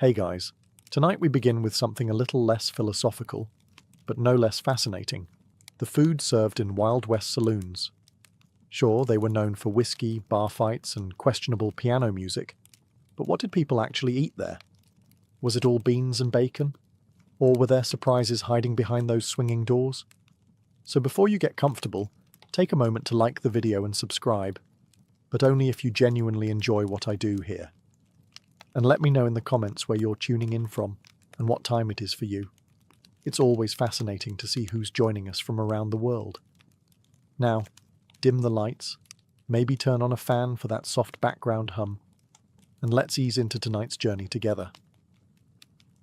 Hey guys, tonight we begin with something a little less philosophical, but no less fascinating. The food served in Wild West saloons. Sure, they were known for whiskey, bar fights, and questionable piano music, but what did people actually eat there? Was it all beans and bacon? Or were there surprises hiding behind those swinging doors? So before you get comfortable, take a moment to like the video and subscribe, but only if you genuinely enjoy what I do here. And let me know in the comments where you're tuning in from and what time it is for you. It's always fascinating to see who's joining us from around the world. Now, dim the lights, maybe turn on a fan for that soft background hum, and let's ease into tonight's journey together.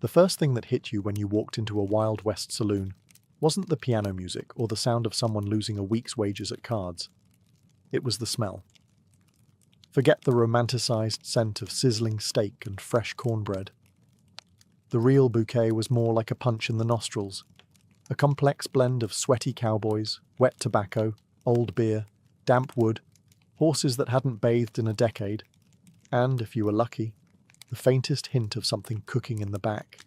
The first thing that hit you when you walked into a Wild West saloon wasn't the piano music or the sound of someone losing a week's wages at cards. It was the smell. Forget the romanticized scent of sizzling steak and fresh cornbread. The real bouquet was more like a punch in the nostrils, a complex blend of sweaty cowboys, wet tobacco, old beer, damp wood, horses that hadn't bathed in a decade, and, if you were lucky, the faintest hint of something cooking in the back.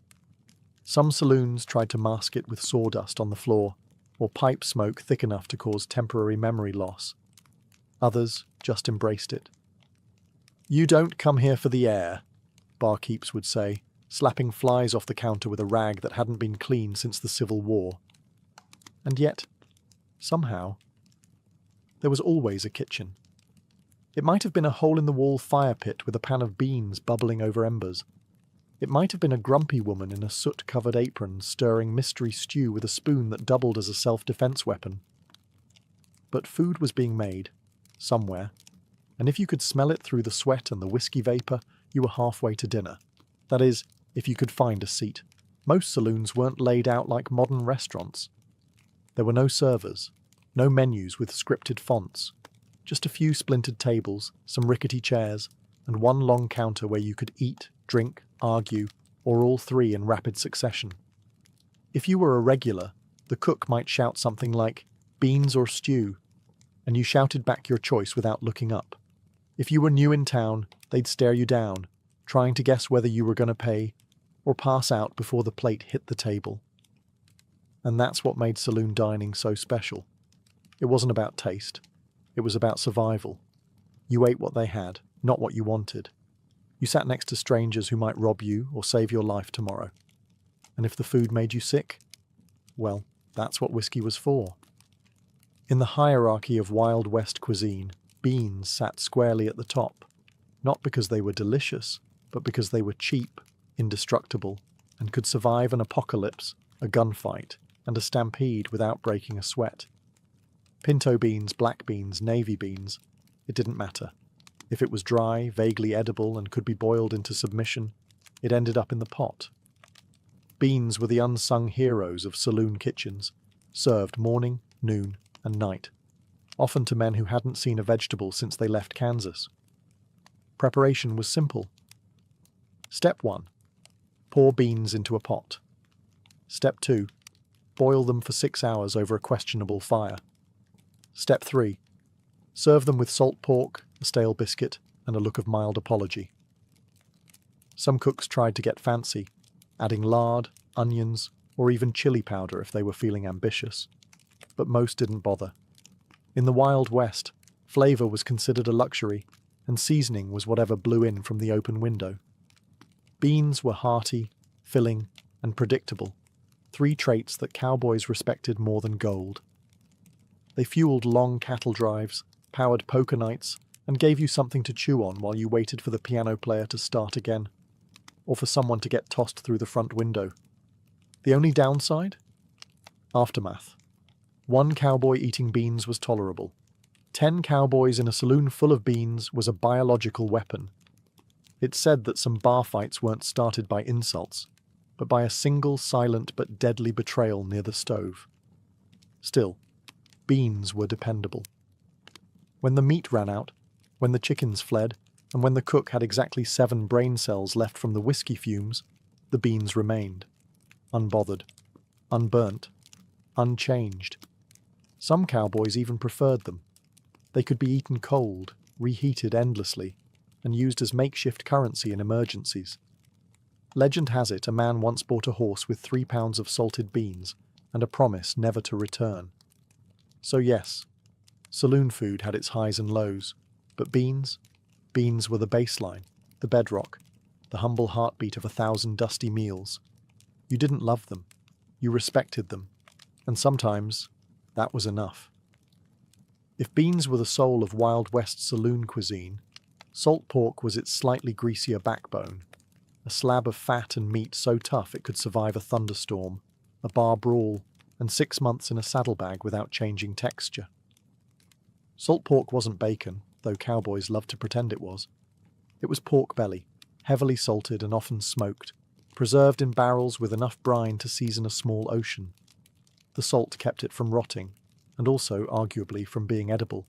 Some saloons tried to mask it with sawdust on the floor, or pipe smoke thick enough to cause temporary memory loss. Others just embraced it. "You don't come here for the air," barkeeps would say, slapping flies off the counter with a rag that hadn't been cleaned since the Civil War. And yet, somehow, there was always a kitchen. It might have been a hole-in-the-wall fire pit with a pan of beans bubbling over embers. It might have been a grumpy woman in a soot-covered apron stirring mystery stew with a spoon that doubled as a self-defense weapon. But food was being made, somewhere, and if you could smell it through the sweat and the whiskey vapor, you were halfway to dinner. That is, if you could find a seat. Most saloons weren't laid out like modern restaurants. There were no servers, no menus with scripted fonts, just a few splintered tables, some rickety chairs, and one long counter where you could eat, drink, argue, or all three in rapid succession. If you were a regular, the cook might shout something like, "beans or stew," and you shouted back your choice without looking up. If you were new in town, they'd stare you down, trying to guess whether you were going to pay or pass out before the plate hit the table. And that's what made saloon dining so special. It wasn't about taste. It was about survival. You ate what they had, not what you wanted. You sat next to strangers who might rob you or save your life tomorrow. And if the food made you sick, well, that's what whiskey was for. In the hierarchy of Wild West cuisine, beans sat squarely at the top, not because they were delicious, but because they were cheap, indestructible, and could survive an apocalypse, a gunfight, and a stampede without breaking a sweat. Pinto beans, black beans, navy beans, it didn't matter. If it was dry, vaguely edible, and could be boiled into submission, it ended up in the pot. Beans were the unsung heroes of saloon kitchens, served morning, noon, and night, often to men who hadn't seen a vegetable since they left Kansas. Preparation was simple. Step 1. Pour beans into a pot. Step 2. Boil them for 6 hours over a questionable fire. Step 3. Serve them with salt pork, a stale biscuit, and a look of mild apology. Some cooks tried to get fancy, adding lard, onions, or even chili powder if they were feeling ambitious. But most didn't bother. In the Wild West, flavor was considered a luxury, and seasoning was whatever blew in from the open window. Beans were hearty, filling, and predictable, 3 traits that cowboys respected more than gold. They fueled long cattle drives, powered poker nights, and gave you something to chew on while you waited for the piano player to start again, or for someone to get tossed through the front window. The only downside? Aftermath. 1 cowboy eating beans was tolerable. 10 cowboys in a saloon full of beans was a biological weapon. It's said that some bar fights weren't started by insults, but by a single silent but deadly betrayal near the stove. Still, beans were dependable. When the meat ran out, when the chickens fled, and when the cook had exactly 7 brain cells left from the whiskey fumes, the beans remained. Unbothered, unburnt, unchanged. Some cowboys even preferred them. They could be eaten cold, reheated endlessly, and used as makeshift currency in emergencies. Legend has it a man once bought a horse with 3 pounds of salted beans and a promise never to return. So yes, saloon food had its highs and lows, but beans were the baseline, the bedrock, the humble heartbeat of 1,000 dusty meals. You didn't love them, you respected them, and sometimes that was enough. If beans were the soul of Wild West saloon cuisine, salt pork was its slightly greasier backbone, a slab of fat and meat so tough it could survive a thunderstorm, a bar brawl, and 6 months in a saddlebag without changing texture. Salt pork wasn't bacon, though cowboys loved to pretend it was. It was pork belly, heavily salted and often smoked, preserved in barrels with enough brine to season a small ocean. The salt kept it from rotting, and also, arguably, from being edible.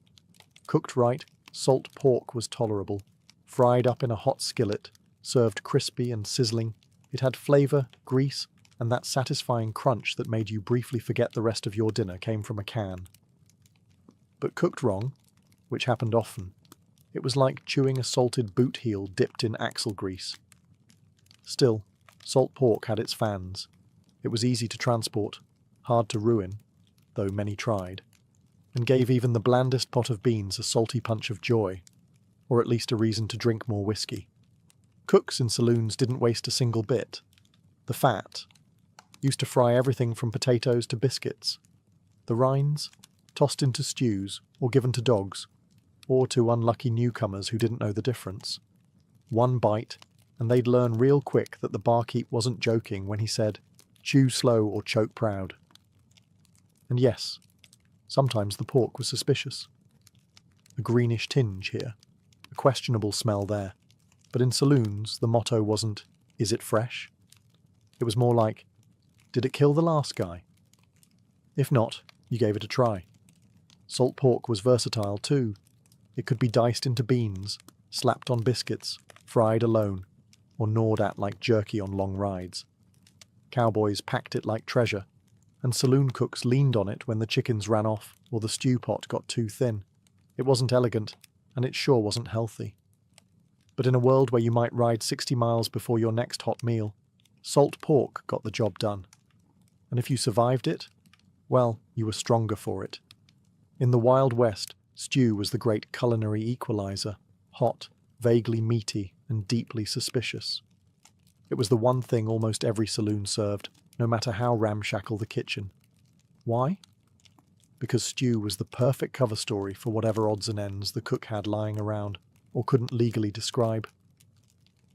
Cooked right, salt pork was tolerable. Fried up in a hot skillet, served crispy and sizzling, it had flavour, grease, and that satisfying crunch that made you briefly forget the rest of your dinner came from a can. But cooked wrong, which happened often, it was like chewing a salted boot heel dipped in axle grease. Still, salt pork had its fans. It was easy to transport, hard to ruin, though many tried, and gave even the blandest pot of beans a salty punch of joy, or at least a reason to drink more whiskey. Cooks in saloons didn't waste a single bit. The fat used to fry everything from potatoes to biscuits. The rinds, tossed into stews or given to dogs, or to unlucky newcomers who didn't know the difference. One bite, and they'd learn real quick that the barkeep wasn't joking when he said, "Chew slow or choke proud." And yes, sometimes the pork was suspicious. A greenish tinge here, a questionable smell there. But in saloons, the motto wasn't, "Is it fresh?" It was more like, "Did it kill the last guy?" If not, you gave it a try. Salt pork was versatile too. It could be diced into beans, slapped on biscuits, fried alone, or gnawed at like jerky on long rides. Cowboys packed it like treasure, and saloon cooks leaned on it when the chickens ran off or the stew pot got too thin. It wasn't elegant, and it sure wasn't healthy. But in a world where you might ride 60 miles before your next hot meal, salt pork got the job done. And if you survived it, well, you were stronger for it. In the Wild West, stew was the great culinary equalizer, hot, vaguely meaty, and deeply suspicious. It was the one thing almost every saloon served, no matter how ramshackle the kitchen. Why? Because stew was the perfect cover story for whatever odds and ends the cook had lying around, or couldn't legally describe.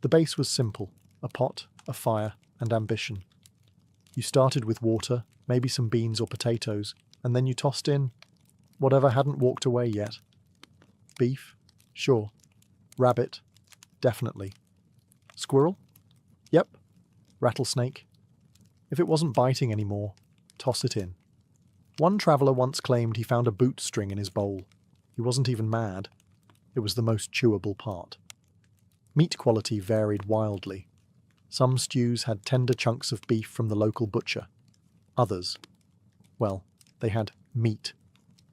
The base was simple, a pot, a fire, and ambition. You started with water, maybe some beans or potatoes, and then you tossed in whatever hadn't walked away yet. Beef? Sure. Rabbit? Definitely. Squirrel? Yep. Rattlesnake? If it wasn't biting anymore, toss it in. One traveller once claimed he found a boot string in his bowl. He wasn't even mad. It was the most chewable part. Meat quality varied wildly. Some stews had tender chunks of beef from the local butcher. Others, well, they had meat,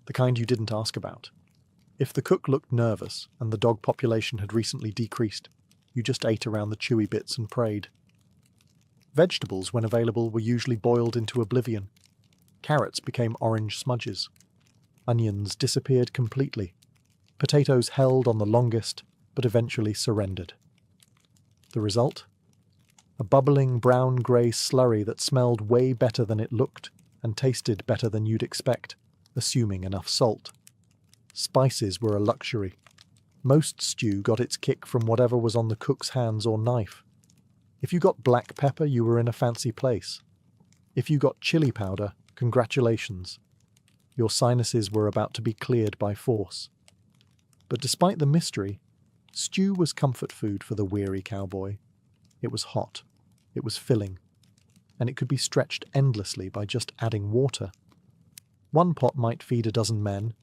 the kind you didn't ask about. If the cook looked nervous and the dog population had recently decreased, you just ate around the chewy bits and prayed. Vegetables, when available, were usually boiled into oblivion. Carrots became orange smudges. Onions disappeared completely. Potatoes held on the longest, but eventually surrendered. The result? A bubbling brown-grey slurry that smelled way better than it looked and tasted better than you'd expect, assuming enough salt. Spices were a luxury. Most stew got its kick from whatever was on the cook's hands or knife. If you got black pepper, you were in a fancy place. If you got chili powder, congratulations. Your sinuses were about to be cleared by force. But despite the mystery, stew was comfort food for the weary cowboy. It was hot, it was filling, and it could be stretched endlessly by just adding water. One pot might feed a dozen men,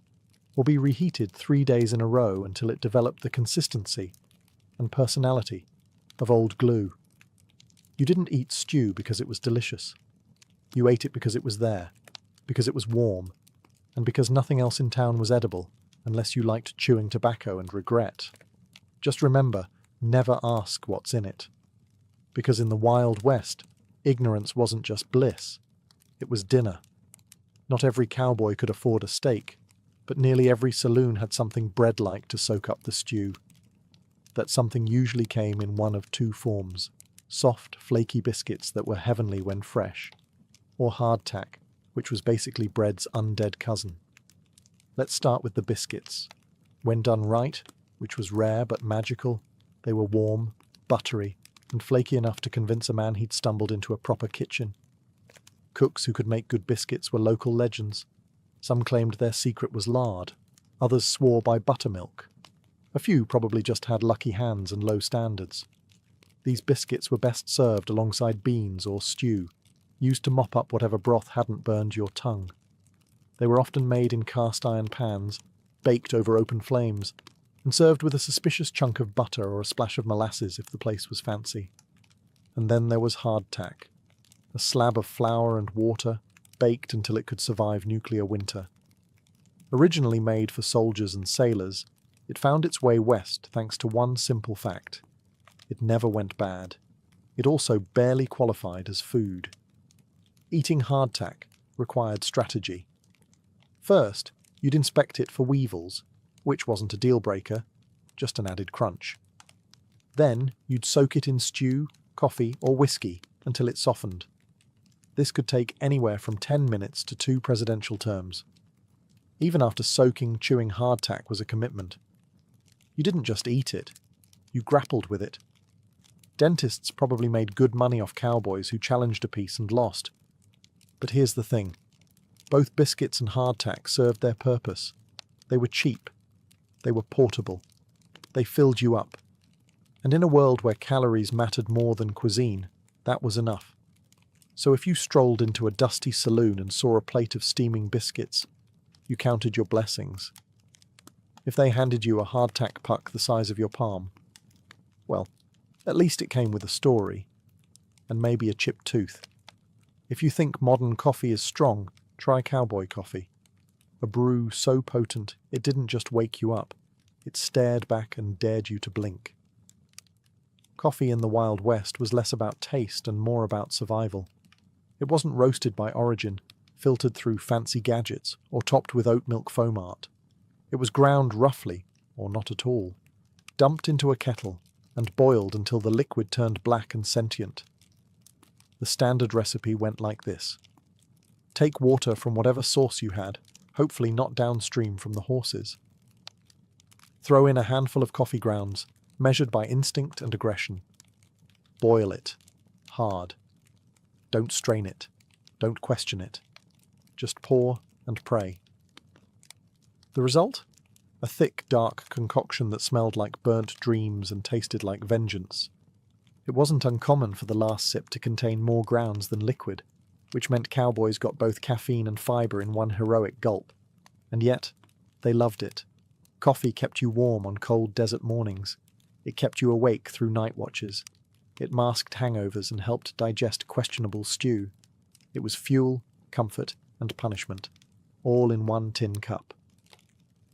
or be reheated 3 days in a row until it developed the consistency and personality of old glue. You didn't eat stew because it was delicious. You ate it because it was there, because it was warm, and because nothing else in town was edible, unless you liked chewing tobacco and regret. Just remember, never ask what's in it. Because in the Wild West, ignorance wasn't just bliss, it was dinner. Not every cowboy could afford a steak, but nearly every saloon had something bread-like to soak up the stew. That something usually came in one of two forms: soft, flaky biscuits that were heavenly when fresh, or hardtack, which was basically bread's undead cousin. Let's start with the biscuits. When done right, which was rare but magical, they were warm, buttery, and flaky enough to convince a man he'd stumbled into a proper kitchen. Cooks who could make good biscuits were local legends. Some claimed their secret was lard, others swore by buttermilk. A few probably just had lucky hands and low standards. These biscuits were best served alongside beans or stew, used to mop up whatever broth hadn't burned your tongue. They were often made in cast-iron pans, baked over open flames, and served with a suspicious chunk of butter or a splash of molasses if the place was fancy. And then there was hardtack, a slab of flour and water, baked until it could survive nuclear winter. Originally made for soldiers and sailors, it found its way west thanks to one simple fact: it never went bad. It also barely qualified as food. Eating hardtack required strategy. First, you'd inspect it for weevils, which wasn't a deal-breaker, just an added crunch. Then, you'd soak it in stew, coffee, or whiskey until it softened. This could take anywhere from 10 minutes to 2 presidential terms. Even after soaking, chewing hardtack was a commitment. You didn't just eat it, you grappled with it. Dentists probably made good money off cowboys who challenged a piece and lost. But here's the thing. Both biscuits and hardtack served their purpose. They were cheap. They were portable. They filled you up. And in a world where calories mattered more than cuisine, that was enough. So if you strolled into a dusty saloon and saw a plate of steaming biscuits, you counted your blessings. If they handed you a hardtack puck the size of your palm, well, at least it came with a story, and maybe a chipped tooth. If you think modern coffee is strong, try cowboy coffee. A brew so potent it didn't just wake you up, it stared back and dared you to blink. Coffee in the Wild West was less about taste and more about survival. It wasn't roasted by origin, filtered through fancy gadgets, or topped with oat milk foam art. It was ground roughly, or not at all, dumped into a kettle, and boiled until the liquid turned black and sentient. The standard recipe went like this. Take water from whatever source you had, hopefully not downstream from the horses. Throw in a handful of coffee grounds, measured by instinct and aggression. Boil it. Hard. Don't strain it. Don't question it. Just pour and pray. The result? A thick, dark concoction that smelled like burnt dreams and tasted like vengeance. It wasn't uncommon for the last sip to contain more grounds than liquid, which meant cowboys got both caffeine and fibre in one heroic gulp. And yet, they loved it. Coffee kept you warm on cold desert mornings. It kept you awake through night watches. It masked hangovers and helped digest questionable stew. It was fuel, comfort, and punishment, all in one tin cup.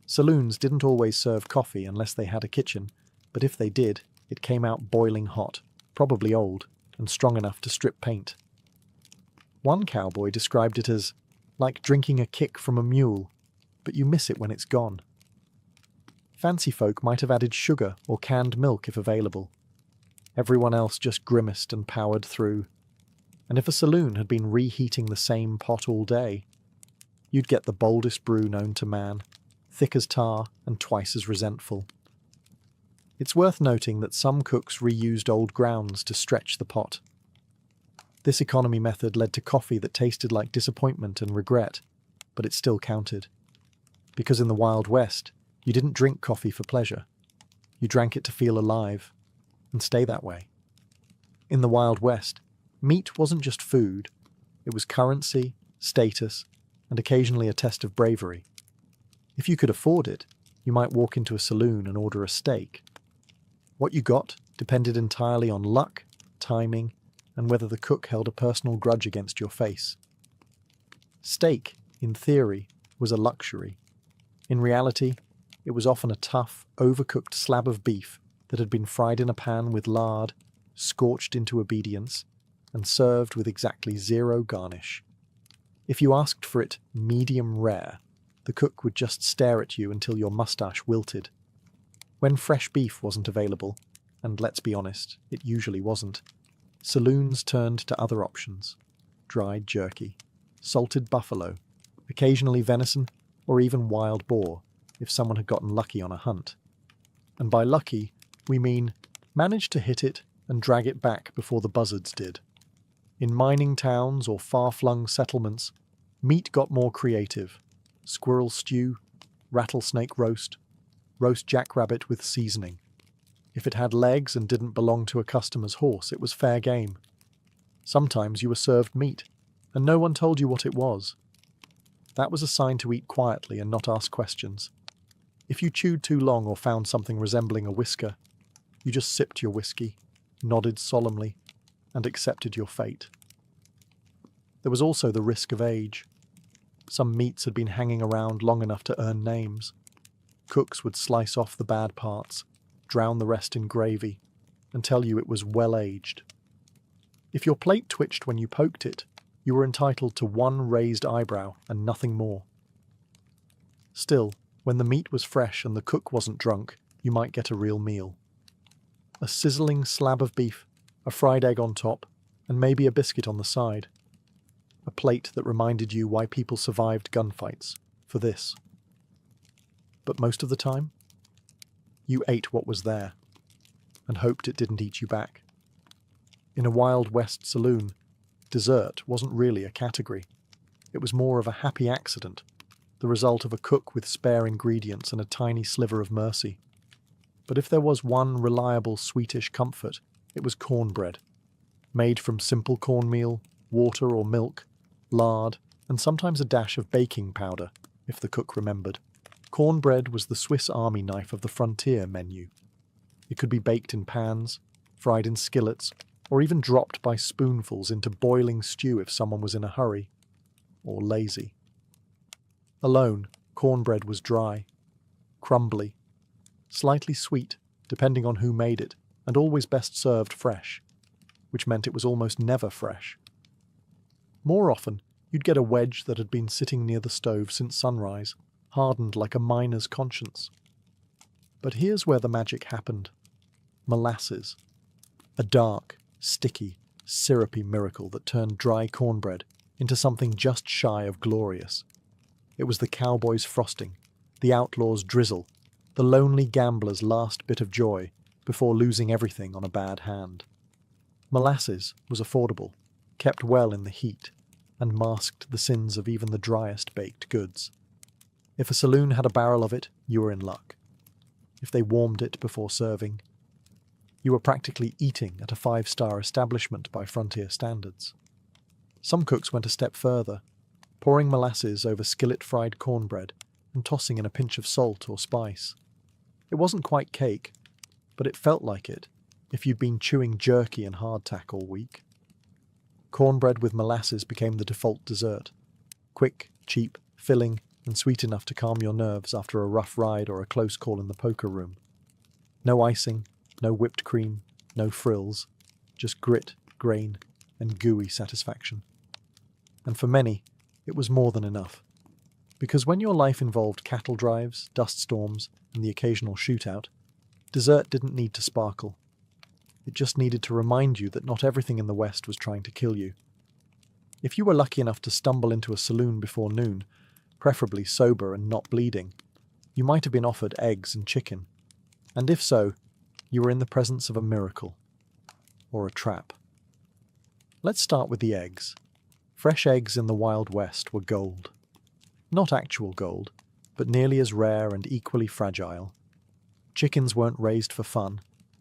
Saloons didn't always serve coffee unless they had a kitchen, but if they did, it came out boiling hot, probably old, and strong enough to strip paint. One cowboy described it as like drinking a kick from a mule, but you miss it when it's gone. Fancy folk might have added sugar or canned milk if available. Everyone else just grimaced and powered through. And if a saloon had been reheating the same pot all day, you'd get the boldest brew known to man, thick as tar and twice as resentful. It's worth noting that some cooks reused old grounds to stretch the pot. This economy method led to coffee that tasted like disappointment and regret, but it still counted. Because in the Wild West, you didn't drink coffee for pleasure. You drank it to feel alive, and stay that way. In the Wild West, meat wasn't just food, it was currency, status, and occasionally a test of bravery. If you could afford it, you might walk into a saloon and order a steak. What you got depended entirely on luck, timing, and whether the cook held a personal grudge against your face. Steak, in theory, was a luxury. In reality, it was often a tough, overcooked slab of beef that had been fried in a pan with lard, scorched into obedience, and served with exactly zero garnish. If you asked for it medium rare, the cook would just stare at you until your mustache wilted. When fresh beef wasn't available, and let's be honest, it usually wasn't, saloons turned to other options: dried jerky, salted buffalo, occasionally venison, or even wild boar, if someone had gotten lucky on a hunt. And by lucky, we mean managed to hit it and drag it back before the buzzards did. In mining towns or far-flung settlements, meat got more creative: squirrel stew, rattlesnake roast jackrabbit with seasoning. If it had legs and didn't belong to a customer's horse, it was fair game. Sometimes you were served meat, and no one told you what it was. That was a sign to eat quietly and not ask questions. If you chewed too long or found something resembling a whisker, you just sipped your whiskey, nodded solemnly, and accepted your fate. There was also the risk of age. Some meats had been hanging around long enough to earn names. Cooks would slice off the bad parts, drown the rest in gravy, and tell you it was well-aged. If your plate twitched when you poked it, you were entitled to one raised eyebrow and nothing more. Still, when the meat was fresh and the cook wasn't drunk, you might get a real meal. A sizzling slab of beef, a fried egg on top, and maybe a biscuit on the side. A plate that reminded you why people survived gunfights, for this. But most of the time, you ate what was there, and hoped it didn't eat you back. In a Wild West saloon, dessert wasn't really a category. It was more of a happy accident, the result of a cook with spare ingredients and a tiny sliver of mercy. But if there was one reliable sweetish comfort, it was cornbread, made from simple cornmeal, water or milk, lard, and sometimes a dash of baking powder, if the cook remembered. Cornbread was the Swiss Army knife of the frontier menu. It could be baked in pans, fried in skillets, or even dropped by spoonfuls into boiling stew if someone was in a hurry, or lazy. Alone, cornbread was dry, crumbly, slightly sweet, depending on who made it, and always best served fresh, which meant it was almost never fresh. More often, you'd get a wedge that had been sitting near the stove since sunrise, hardened like a miner's conscience. But here's where the magic happened. Molasses. A dark, sticky, syrupy miracle that turned dry cornbread into something just shy of glorious. It was the cowboys' frosting, the outlaws' drizzle, the lonely gambler's last bit of joy before losing everything on a bad hand. Molasses was affordable, kept well in the heat, and masked the sins of even the driest baked goods. If a saloon had a barrel of it, you were in luck. If they warmed it before serving, you were practically eating at a 5-star establishment by frontier standards. Some cooks went a step further, pouring molasses over skillet-fried cornbread and tossing in a pinch of salt or spice. It wasn't quite cake, but it felt like it if you'd been chewing jerky and hardtack all week. Cornbread with molasses became the default dessert. Quick, cheap, filling, and sweet enough to calm your nerves after a rough ride or a close call in the poker room. No icing, no whipped cream, no frills, just grit, grain, and gooey satisfaction. And for many, it was more than enough. Because when your life involved cattle drives, dust storms, and the occasional shootout, dessert didn't need to sparkle. It just needed to remind you that not everything in the West was trying to kill you. If you were lucky enough to stumble into a saloon before noon, preferably sober and not bleeding, you might have been offered eggs and chicken. And if so, you were in the presence of a miracle. Or a trap. Let's start with the eggs. Fresh eggs in the Wild West were gold. Not actual gold, but nearly as rare and equally fragile. Chickens weren't raised for fun.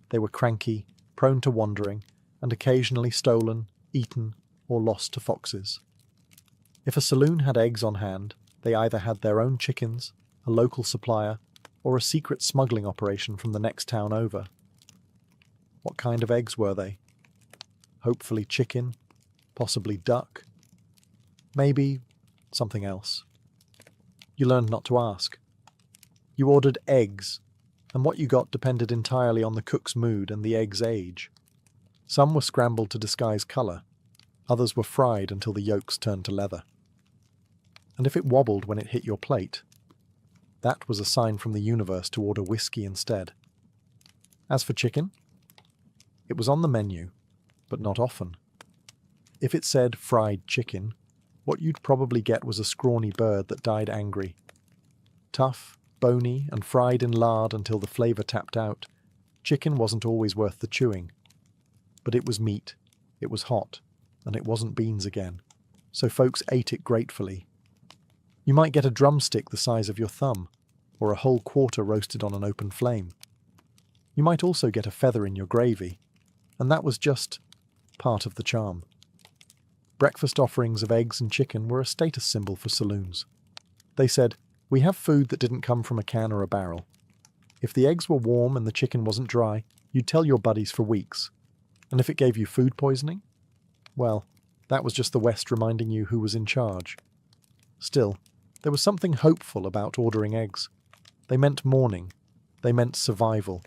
They were cranky, prone to wandering, and occasionally stolen, eaten, or lost to foxes. If a saloon had eggs on hand, they either had their own chickens, a local supplier, or a secret smuggling operation from the next town over. What kind of eggs were they? Hopefully chicken, possibly duck, maybe something else. You learned not to ask. You ordered eggs, and what you got depended entirely on the cook's mood and the egg's age. Some were scrambled to disguise colour, others were fried until the yolks turned to leather. And if it wobbled when it hit your plate, that was a sign from the universe to order whiskey instead. As for chicken, it was on the menu, but not often. If it said fried chicken, what you'd probably get was a scrawny bird that died angry. Tough, bony, and fried in lard until the flavour tapped out, chicken wasn't always worth the chewing. But it was meat, it was hot, and it wasn't beans again, so folks ate it gratefully. You might get a drumstick the size of your thumb, or a whole quarter roasted on an open flame. You might also get a feather in your gravy, and that was just part of the charm. Breakfast offerings of eggs and chicken were a status symbol for saloons. They said, "We have food that didn't come from a can or a barrel." If the eggs were warm and the chicken wasn't dry, you'd tell your buddies for weeks. And if it gave you food poisoning, well, that was just the West reminding you who was in charge. Still, there was something hopeful about ordering eggs. They meant morning, they meant survival,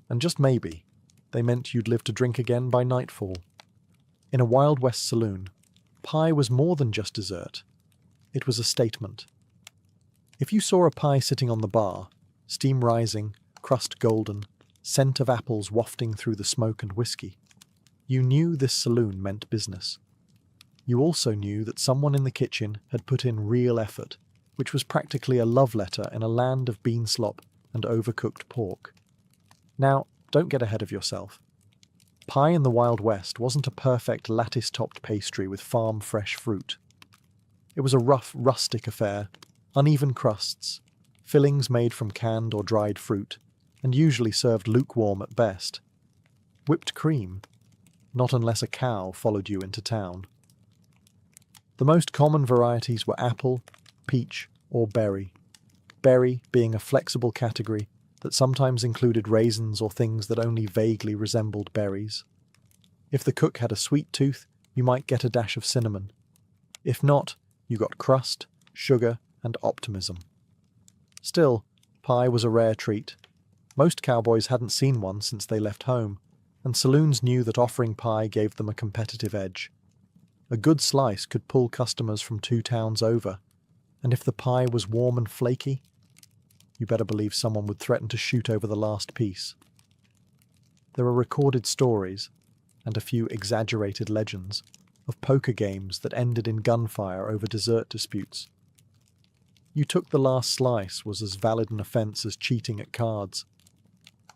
and just maybe, they meant you'd live to drink again by nightfall. In a Wild West saloon, pie was more than just dessert. It was a statement. If you saw a pie sitting on the bar, steam rising, crust golden, scent of apples wafting through the smoke and whiskey, you knew this saloon meant business. You also knew that someone in the kitchen had put in real effort, which was practically a love letter in a land of bean slop and overcooked pork. Now, don't get ahead of yourself. Pie in the Wild West wasn't a perfect lattice-topped pastry with farm-fresh fruit. It was a rough, rustic affair, uneven crusts, fillings made from canned or dried fruit, and usually served lukewarm at best. Whipped cream, not unless a cow followed you into town. The most common varieties were apple, peach, or berry. Berry being a flexible category that sometimes included raisins or things that only vaguely resembled berries. If the cook had a sweet tooth, you might get a dash of cinnamon. If not, you got crust, sugar, and optimism. Still, pie was a rare treat. Most cowboys hadn't seen one since they left home, and saloons knew that offering pie gave them a competitive edge. A good slice could pull customers from 2 towns over, and if the pie was warm and flaky, you better believe someone would threaten to shoot over the last piece. There are recorded stories, and a few exaggerated legends, of poker games that ended in gunfire over dessert disputes. You took the last slice was as valid an offence as cheating at cards.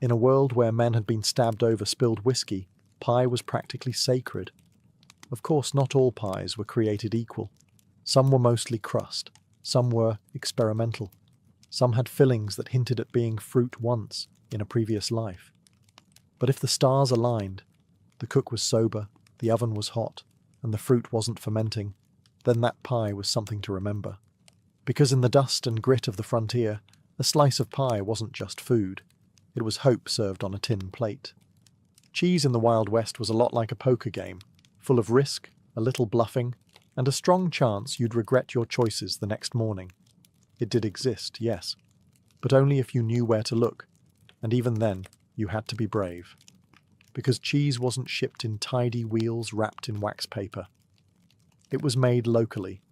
In a world where men had been stabbed over spilled whiskey, pie was practically sacred. Of course, not all pies were created equal. Some were mostly crust, some were experimental. Some had fillings that hinted at being fruit once, in a previous life. But if the stars aligned, the cook was sober, the oven was hot, and the fruit wasn't fermenting, then that pie was something to remember. Because in the dust and grit of the frontier, a slice of pie wasn't just food. It was hope served on a tin plate. Cheese in the Wild West was a lot like a poker game, full of risk, a little bluffing, and a strong chance you'd regret your choices the next morning. It did exist, yes, but only if you knew where to look, and even then, you had to be brave. Because cheese wasn't shipped in tidy wheels wrapped in wax paper. It was made locally,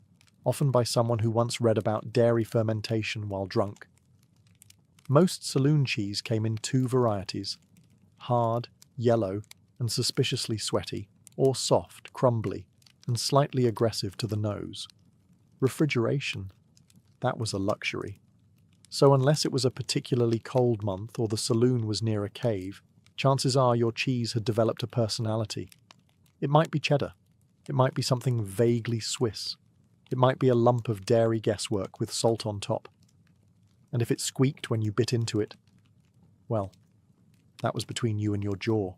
often by someone who once read about dairy fermentation while drunk. Most saloon cheese came in 2 varieties, hard, yellow, and suspiciously sweaty, or soft, crumbly, and slightly aggressive to the nose. Refrigeration. That was a luxury. So unless it was a particularly cold month or the saloon was near a cave, chances are your cheese had developed a personality. It might be cheddar. It might be something vaguely Swiss. It might be a lump of dairy guesswork with salt on top. And if it squeaked when you bit into it, well, that was between you and your jaw.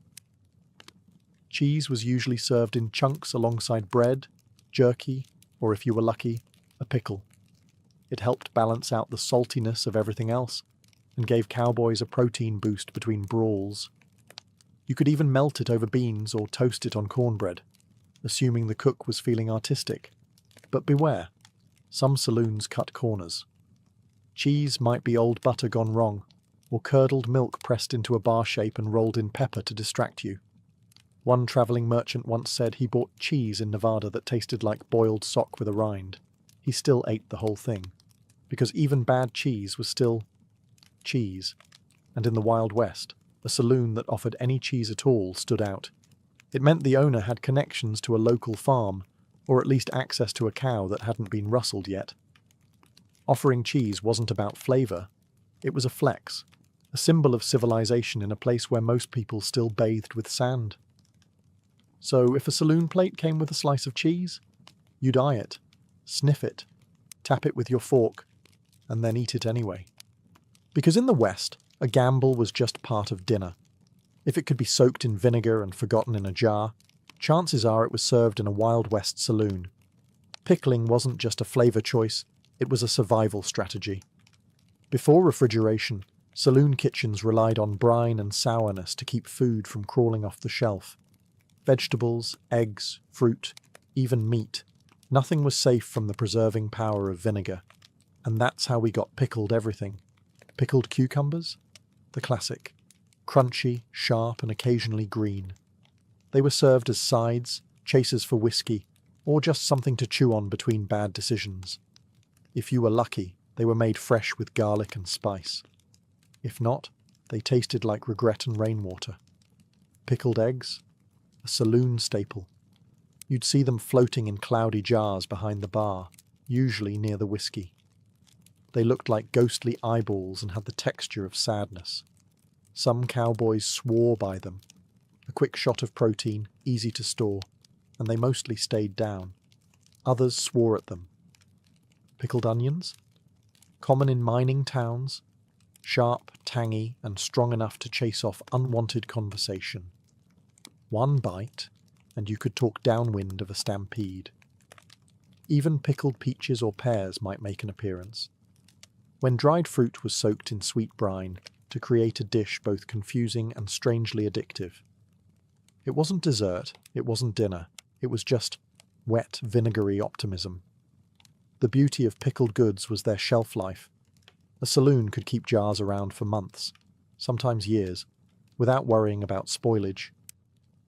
Cheese was usually served in chunks alongside bread, jerky, or if you were lucky, a pickle. It helped balance out the saltiness of everything else, and gave cowboys a protein boost between brawls. You could even melt it over beans or toast it on cornbread, assuming the cook was feeling artistic. But beware, some saloons cut corners. Cheese might be old butter gone wrong, or curdled milk pressed into a bar shape and rolled in pepper to distract you. One travelling merchant once said he bought cheese in Nevada that tasted like boiled sock with a rind. He still ate the whole thing, because even bad cheese was still cheese. And in the Wild West, a saloon that offered any cheese at all stood out. It meant the owner had connections to a local farm, or at least access to a cow that hadn't been rustled yet. Offering cheese wasn't about flavour, it was a flex, a symbol of civilization in a place where most people still bathed with sand. So if a saloon plate came with a slice of cheese, you'd eye it, sniff it, tap it with your fork, and then eat it anyway. Because in the West, a gamble was just part of dinner. If it could be soaked in vinegar and forgotten in a jar, chances are it was served in a Wild West saloon. Pickling wasn't just a flavour choice, it was a survival strategy. Before refrigeration, saloon kitchens relied on brine and sourness to keep food from crawling off the shelf. Vegetables, eggs, fruit, even meat. Nothing was safe from the preserving power of vinegar. And that's how we got pickled everything. Pickled cucumbers? The classic. Crunchy, sharp, and occasionally green. They were served as sides, chasers for whiskey, or just something to chew on between bad decisions. If you were lucky, they were made fresh with garlic and spice. If not, they tasted like regret and rainwater. Pickled eggs? A saloon staple. You'd see them floating in cloudy jars behind the bar, usually near the whiskey. They looked like ghostly eyeballs and had the texture of sadness. Some cowboys swore by them. A quick shot of protein, easy to store, and they mostly stayed down. Others swore at them. Pickled onions? Common in mining towns, sharp, tangy, and strong enough to chase off unwanted conversation. One bite, and you could talk downwind of a stampede. Even pickled peaches or pears might make an appearance. When dried fruit was soaked in sweet brine to create a dish both confusing and strangely addictive. It wasn't dessert, it wasn't dinner, it was just wet, vinegary optimism. The beauty of pickled goods was their shelf life. A saloon could keep jars around for months, sometimes years, without worrying about spoilage.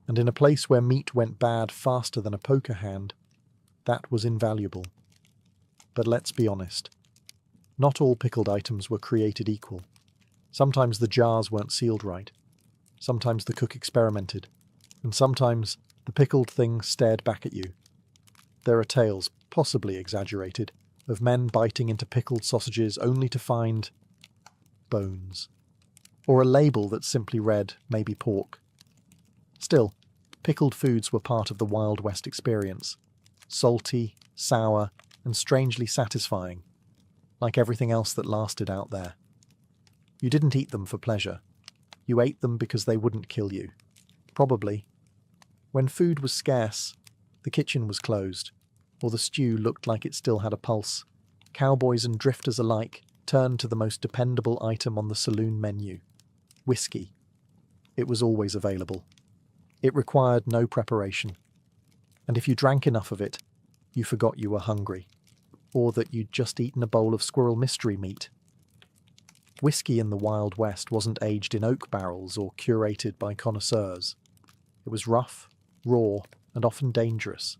And in a place where meat went bad faster than a poker hand, that was invaluable. But let's be honest. Not all pickled items were created equal. Sometimes the jars weren't sealed right. Sometimes the cook experimented. And sometimes the pickled thing stared back at you. There are tales, possibly exaggerated, of men biting into pickled sausages only to find bones. Or a label that simply read, maybe pork. Still, pickled foods were part of the Wild West experience. Salty, sour, and strangely satisfying. Like everything else that lasted out there. You didn't eat them for pleasure. You ate them because they wouldn't kill you. Probably. When food was scarce, the kitchen was closed, or the stew looked like it still had a pulse. Cowboys and drifters alike turned to the most dependable item on the saloon menu. Whiskey. It was always available. It required no preparation. And if you drank enough of it, you forgot you were hungry. Or that you'd just eaten a bowl of squirrel mystery meat. Whiskey in the Wild West wasn't aged in oak barrels or curated by connoisseurs. It was rough, raw, and often dangerous.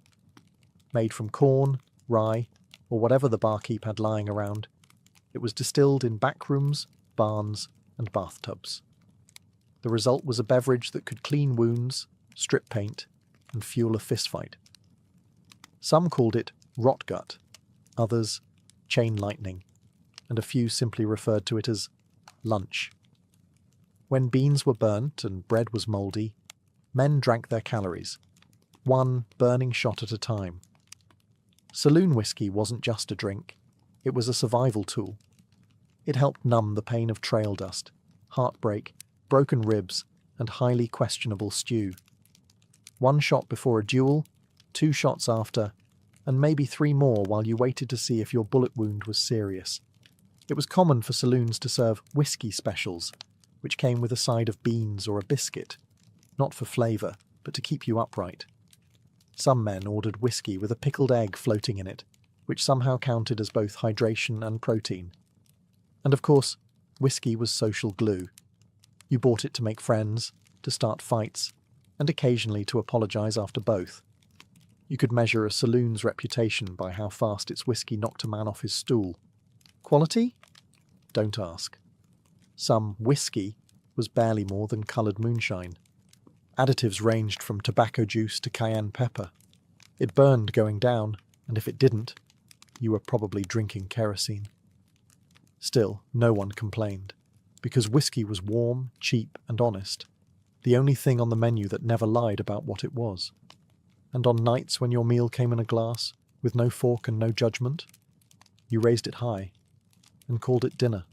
Made from corn, rye, or whatever the barkeep had lying around, it was distilled in backrooms, barns, and bathtubs. The result was a beverage that could clean wounds, strip paint, and fuel a fistfight. Some called it rot gut, others chain lightning, and a few simply referred to it as lunch. When beans were burnt and bread was mouldy, men drank their calories, one burning shot at a time. Saloon whiskey wasn't just a drink, it was a survival tool. It helped numb the pain of trail dust, heartbreak, broken ribs, and highly questionable stew. One shot before a duel, 2 shots after, and maybe 3 more while you waited to see if your bullet wound was serious. It was common for saloons to serve whiskey specials, which came with a side of beans or a biscuit, not for flavour, but to keep you upright. Some men ordered whiskey with a pickled egg floating in it, which somehow counted as both hydration and protein. And of course, whiskey was social glue. You bought it to make friends, to start fights, and occasionally to apologise after both. You could measure a saloon's reputation by how fast its whiskey knocked a man off his stool. Quality? Don't ask. Some whiskey was barely more than coloured moonshine. Additives ranged from tobacco juice to cayenne pepper. It burned going down, and if it didn't, you were probably drinking kerosene. Still, no one complained, because whiskey was warm, cheap, and honest, the only thing on the menu that never lied about what it was. And on nights when your meal came in a glass, with no fork and no judgment, you raised it high, and called it dinner.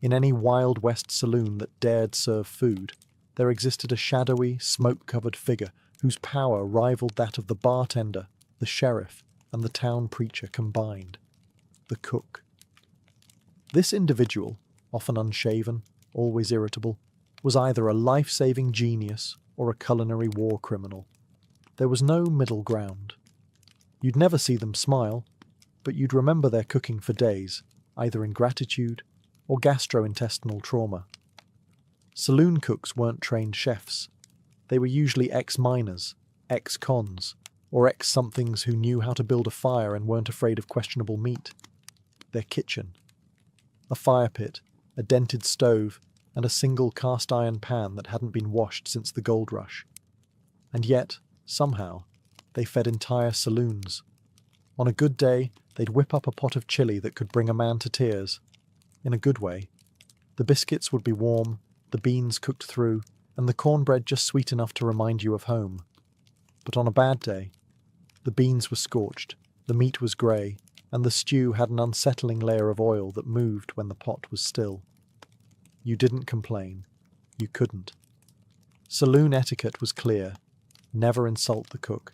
In any Wild West saloon that dared serve food, there existed a shadowy, smoke-covered figure whose power rivaled that of the bartender, the sheriff, and the town preacher combined: the cook. This individual, often unshaven, always irritable, was either a life-saving genius or a culinary war criminal. There was no middle ground. You'd never see them smile, but you'd remember their cooking for days, either in gratitude or gastrointestinal trauma. Saloon cooks weren't trained chefs. They were usually ex-miners, ex-cons, or ex-somethings who knew how to build a fire and weren't afraid of questionable meat. Their kitchen. A fire pit, a dented stove, and a single cast-iron pan that hadn't been washed since the gold rush. And yet, somehow, they fed entire saloons. On a good day, they'd whip up a pot of chili that could bring a man to tears. In a good way. The biscuits would be warm, the beans cooked through, and the cornbread just sweet enough to remind you of home. But on a bad day, the beans were scorched, the meat was grey, and the stew had an unsettling layer of oil that moved when the pot was still. You didn't complain. You couldn't. Saloon etiquette was clear. Never insult the cook.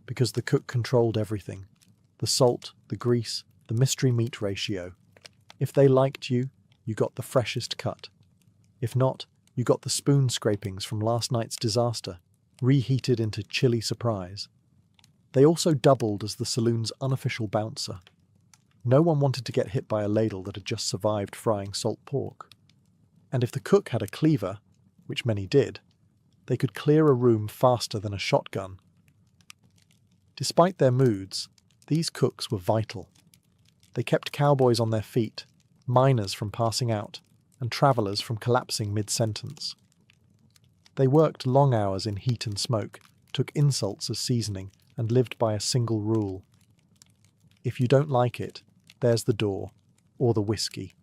Because the cook controlled everything. The salt, the grease, the mystery meat ratio. If they liked you, you got the freshest cut. If not, you got the spoon scrapings from last night's disaster, reheated into chilly surprise. They also doubled as the saloon's unofficial bouncer. No one wanted to get hit by a ladle that had just survived frying salt pork. And if the cook had a cleaver, which many did, they could clear a room faster than a shotgun. Despite their moods, these cooks were vital. They kept cowboys on their feet, miners from passing out, and travellers from collapsing mid-sentence. They worked long hours in heat and smoke, took insults as seasoning, and lived by a single rule. If you don't like it, there's the door, or the whiskey.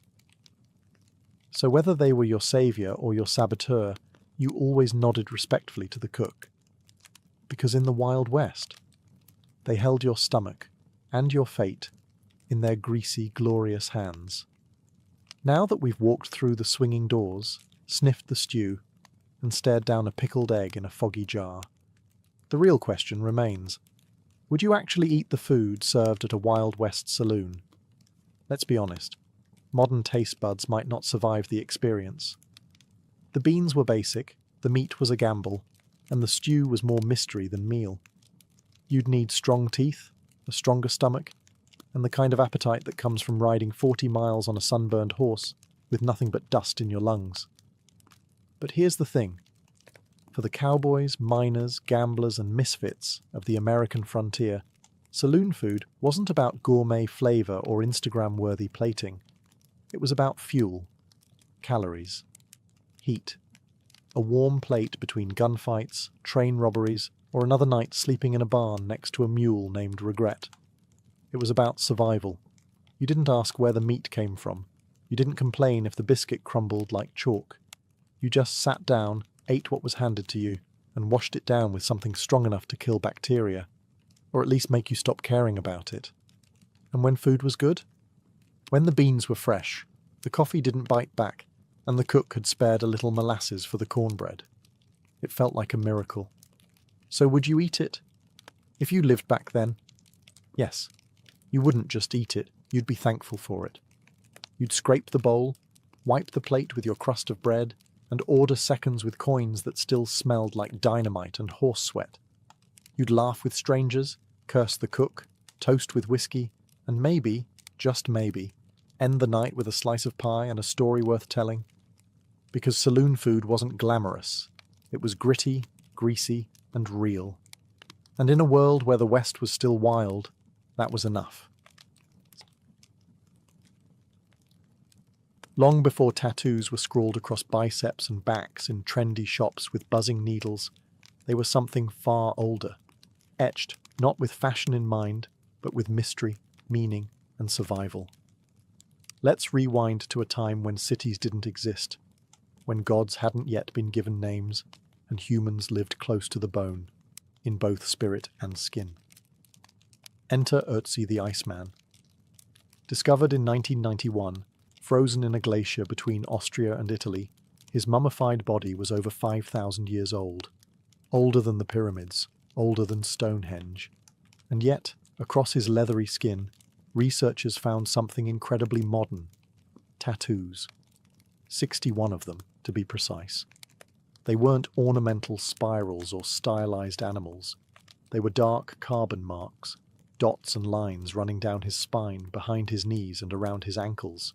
So whether they were your saviour or your saboteur, you always nodded respectfully to the cook. Because in the Wild West, they held your stomach, and your fate, in their greasy, glorious hands. Now that we've walked through the swinging doors, sniffed the stew, and stared down a pickled egg in a foggy jar, the real question remains: would you actually eat the food served at a Wild West saloon? Let's be honest, modern taste buds might not survive the experience. The beans were basic, the meat was a gamble, and the stew was more mystery than meal. You'd need strong teeth, a stronger stomach, and the kind of appetite that comes from riding 40 miles on a sunburned horse with nothing but dust in your lungs. But here's the thing. For the cowboys, miners, gamblers, and misfits of the American frontier, saloon food wasn't about gourmet flavour or Instagram-worthy plating. It was about fuel, calories, heat, a warm plate between gunfights, train robberies, or another night sleeping in a barn next to a mule named Regret. It was about survival. You didn't ask where the meat came from. You didn't complain if the biscuit crumbled like chalk. You just sat down, ate what was handed to you, and washed it down with something strong enough to kill bacteria, or at least make you stop caring about it. And when food was good? When the beans were fresh, the coffee didn't bite back, and the cook had spared a little molasses for the cornbread. It felt like a miracle. So would you eat it? If you lived back then? Yes. You wouldn't just eat it, you'd be thankful for it. You'd scrape the bowl, wipe the plate with your crust of bread, and order seconds with coins that still smelled like dynamite and horse sweat. You'd laugh with strangers, curse the cook, toast with whiskey, and maybe, just maybe, end the night with a slice of pie and a story worth telling. Because saloon food wasn't glamorous. It was gritty, greasy, and real. And in a world where the West was still wild, that was enough. Long before tattoos were scrawled across biceps and backs in trendy shops with buzzing needles, they were something far older, etched not with fashion in mind, but with mystery, meaning, and survival. Let's rewind to a time when cities didn't exist, when gods hadn't yet been given names, and humans lived close to the bone, in both spirit and skin. Enter Ötzi the Iceman. Discovered in 1991, frozen in a glacier between Austria and Italy, his mummified body was over 5,000 years old, older than the pyramids, older than Stonehenge. And yet, across his leathery skin, researchers found something incredibly modern: tattoos. 61 of them, to be precise. They weren't ornamental spirals or stylized animals. They were dark carbon marks, dots and lines running down his spine, behind his knees and around his ankles.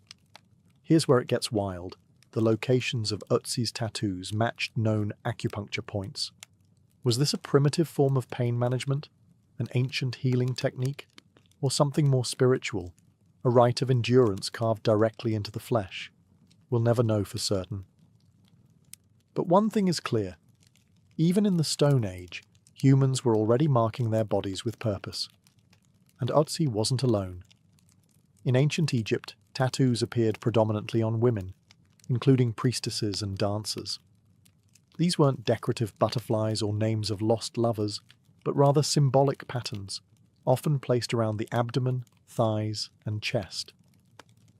Here's where it gets wild. The locations of Ötzi's tattoos matched known acupuncture points. Was this a primitive form of pain management? An ancient healing technique? Or something more spiritual? A rite of endurance carved directly into the flesh? We'll never know for certain. But one thing is clear. Even in the Stone Age, humans were already marking their bodies with purpose. And Ötzi wasn't alone. In ancient Egypt, tattoos appeared predominantly on women, including priestesses and dancers. These weren't decorative butterflies or names of lost lovers, but rather symbolic patterns, often placed around the abdomen, thighs, and chest.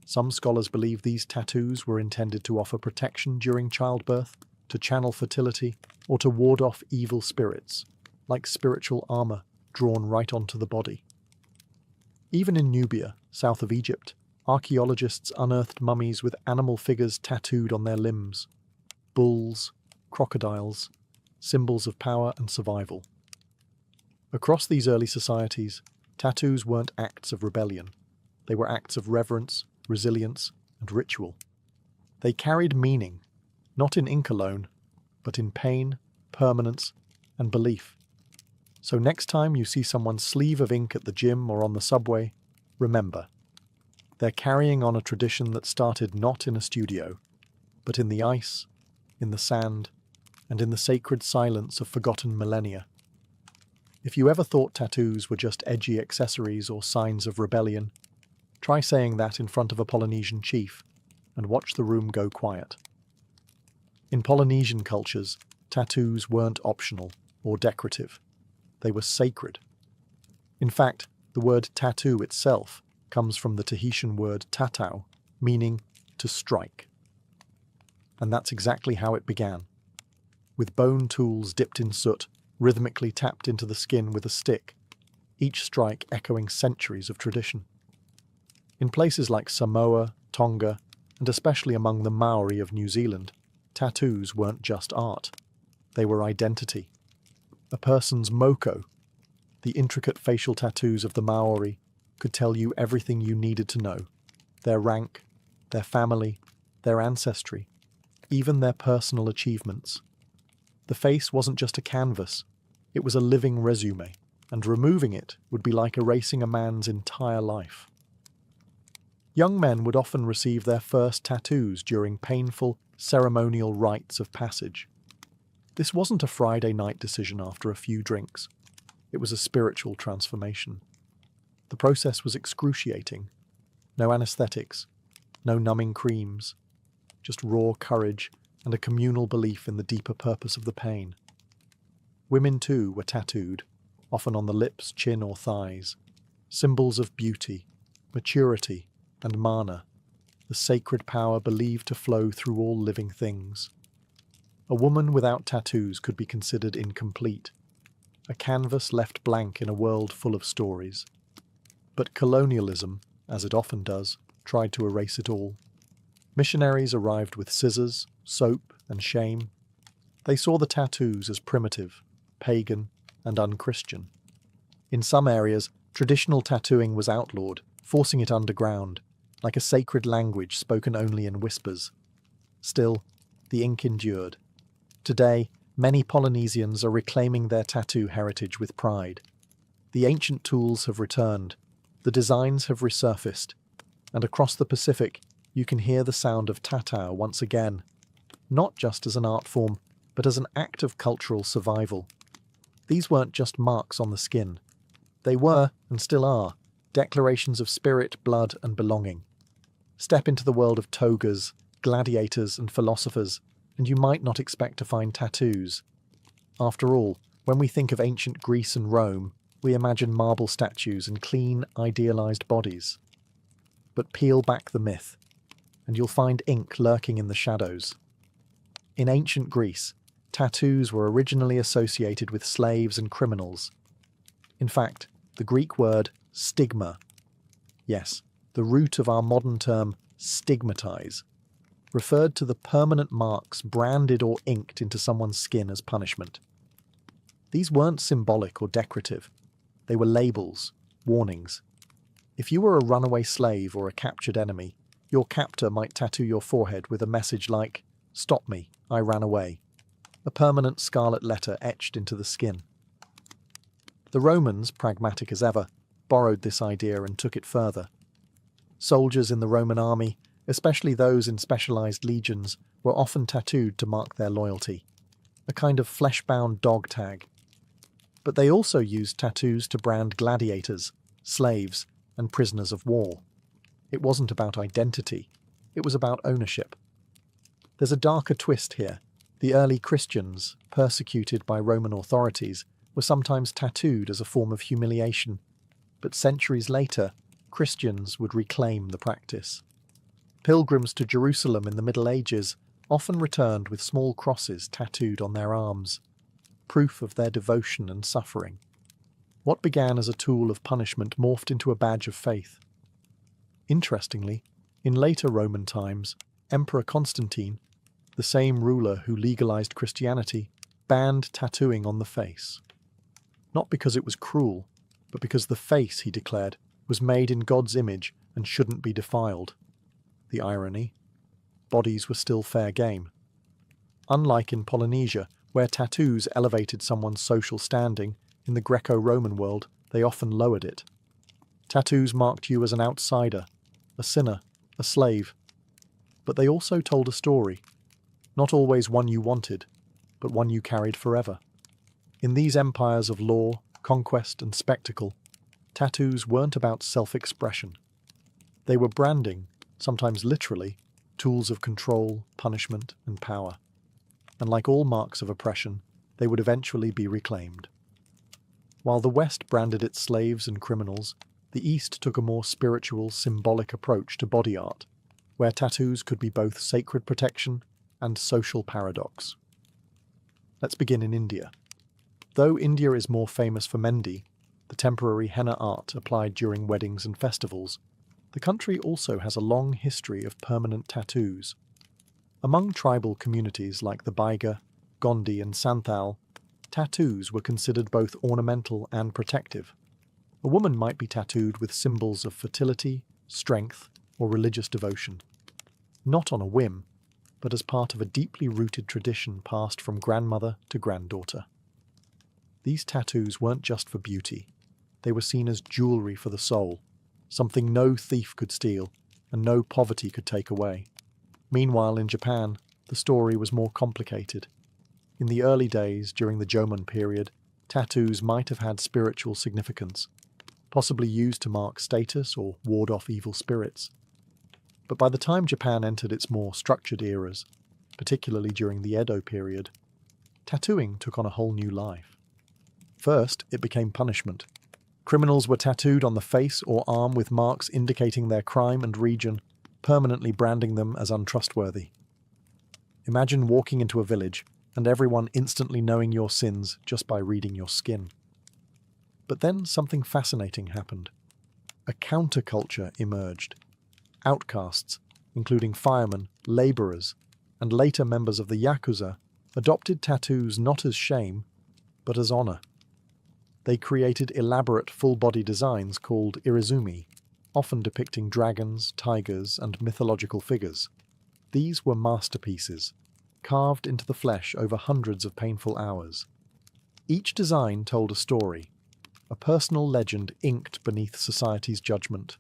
Some scholars believe these tattoos were intended to offer protection during childbirth, to channel fertility, or to ward off evil spirits, like spiritual armor drawn right onto the body. Even in Nubia, south of Egypt, archaeologists unearthed mummies with animal figures tattooed on their limbs: bulls, crocodiles, symbols of power and survival. Across these early societies, tattoos weren't acts of rebellion. They were acts of reverence, resilience, and ritual. They carried meaning, not in ink alone, but in pain, permanence, and belief. So next time you see someone's sleeve of ink at the gym or on the subway, remember, they're carrying on a tradition that started not in a studio, but in the ice, in the sand, and in the sacred silence of forgotten millennia. If you ever thought tattoos were just edgy accessories or signs of rebellion, try saying that in front of a Polynesian chief and watch the room go quiet. In Polynesian cultures, tattoos weren't optional or decorative. They were sacred. In fact, the word tattoo itself comes from the Tahitian word tatau, meaning to strike. And that's exactly how it began. With bone tools dipped in soot, rhythmically tapped into the skin with a stick, each strike echoing centuries of tradition. In places like Samoa, Tonga, and especially among the Maori of New Zealand, tattoos weren't just art. They were identity. A person's moko, the intricate facial tattoos of the Maori, could tell you everything you needed to know: their rank, their family, their ancestry, even their personal achievements. The face wasn't just a canvas, it was a living resume, and removing it would be like erasing a man's entire life. Young men would often receive their first tattoos during painful, ceremonial rites of passage. This wasn't a Friday night decision after a few drinks. It was a spiritual transformation. The process was excruciating. No anesthetics, no numbing creams, just raw courage and a communal belief in the deeper purpose of the pain. Women, too, were tattooed, often on the lips, chin, or thighs, symbols of beauty, maturity, and mana, the sacred power believed to flow through all living things. A woman without tattoos could be considered incomplete, a canvas left blank in a world full of stories. But colonialism, as it often does, tried to erase it all. Missionaries arrived with scissors, soap, and shame. They saw the tattoos as primitive, pagan, and unchristian. In some areas, traditional tattooing was outlawed, forcing it underground, like a sacred language spoken only in whispers. Still, the ink endured. Today, Many Polynesians are reclaiming their tattoo heritage with pride. The ancient tools have returned, the designs have resurfaced, and across the Pacific you can hear the sound of tattoo once again, not just as an art form, but as an act of cultural survival. These weren't just marks on the skin. They were, and still are, declarations of spirit, blood, and belonging. Step into the world of togas, gladiators, and philosophers, and you might not expect to find tattoos. After all, when we think of ancient Greece and Rome, we imagine marble statues and clean, idealized bodies. But peel back the myth, and you'll find ink lurking in the shadows. In ancient Greece, tattoos were originally associated with slaves and criminals. In fact, the Greek word stigma, yes, the root of our modern term stigmatize, referred to the permanent marks branded or inked into someone's skin as punishment. These weren't symbolic or decorative. They were labels, warnings. If you were a runaway slave or a captured enemy, your captor might tattoo your forehead with a message like, "Stop me, I ran away," a permanent scarlet letter etched into the skin. The Romans, pragmatic as ever, borrowed this idea and took it further. Soldiers in the Roman army, especially those in specialized legions, were often tattooed to mark their loyalty, a kind of flesh-bound dog tag. But they also used tattoos to brand gladiators, slaves, and prisoners of war. It wasn't about identity, it was about ownership. There's a darker twist here. The early Christians, persecuted by Roman authorities, were sometimes tattooed as a form of humiliation, but centuries later, Christians would reclaim the practice. Pilgrims to Jerusalem in the Middle Ages often returned with small crosses tattooed on their arms, proof of their devotion and suffering. What began as a tool of punishment morphed into a badge of faith. Interestingly, in later Roman times, Emperor Constantine, the same ruler who legalized Christianity, banned tattooing on the face. Not because it was cruel, but because the face, he declared, was made in God's image and shouldn't be defiled. The irony? Bodies were still fair game. Unlike in Polynesia, where tattoos elevated someone's social standing, in the Greco-Roman world, they often lowered it. Tattoos marked you as an outsider, a sinner, a slave. But they also told a story. Not always one you wanted, but one you carried forever. In these empires of law, conquest, and spectacle, tattoos weren't about self-expression. They were branding, sometimes literally, tools of control, punishment, and power. And like all marks of oppression, they would eventually be reclaimed. While the West branded its slaves and criminals, the East took a more spiritual, symbolic approach to body art, where tattoos could be both sacred protection and social paradox. Let's begin in India. Though India is more famous for Mendi, the temporary henna art applied during weddings and festivals, the country also has a long history of permanent tattoos. Among tribal communities like the Baiga, Gondi, and Santhal, tattoos were considered both ornamental and protective. A woman might be tattooed with symbols of fertility, strength, or religious devotion. Not on a whim, but as part of a deeply rooted tradition passed from grandmother to granddaughter. These tattoos weren't just for beauty. They were seen as jewelry for the soul, something no thief could steal and no poverty could take away. Meanwhile, in Japan, the story was more complicated. In the early days, during the Jomon period, tattoos might have had spiritual significance, possibly used to mark status or ward off evil spirits. But by the time Japan entered its more structured eras, particularly during the Edo period, tattooing took on a whole new life. First, it became punishment. Criminals were tattooed on the face or arm with marks indicating their crime and region, permanently branding them as untrustworthy. Imagine walking into a village and everyone instantly knowing your sins just by reading your skin. But then something fascinating happened. A counterculture emerged. Outcasts, including firemen, laborers, and later members of the Yakuza, adopted tattoos not as shame, but as honor. They created elaborate full-body designs called irizumi, often depicting dragons, tigers, and mythological figures. These were masterpieces, carved into the flesh over hundreds of painful hours. Each design told a story, a personal legend inked beneath society's judgment.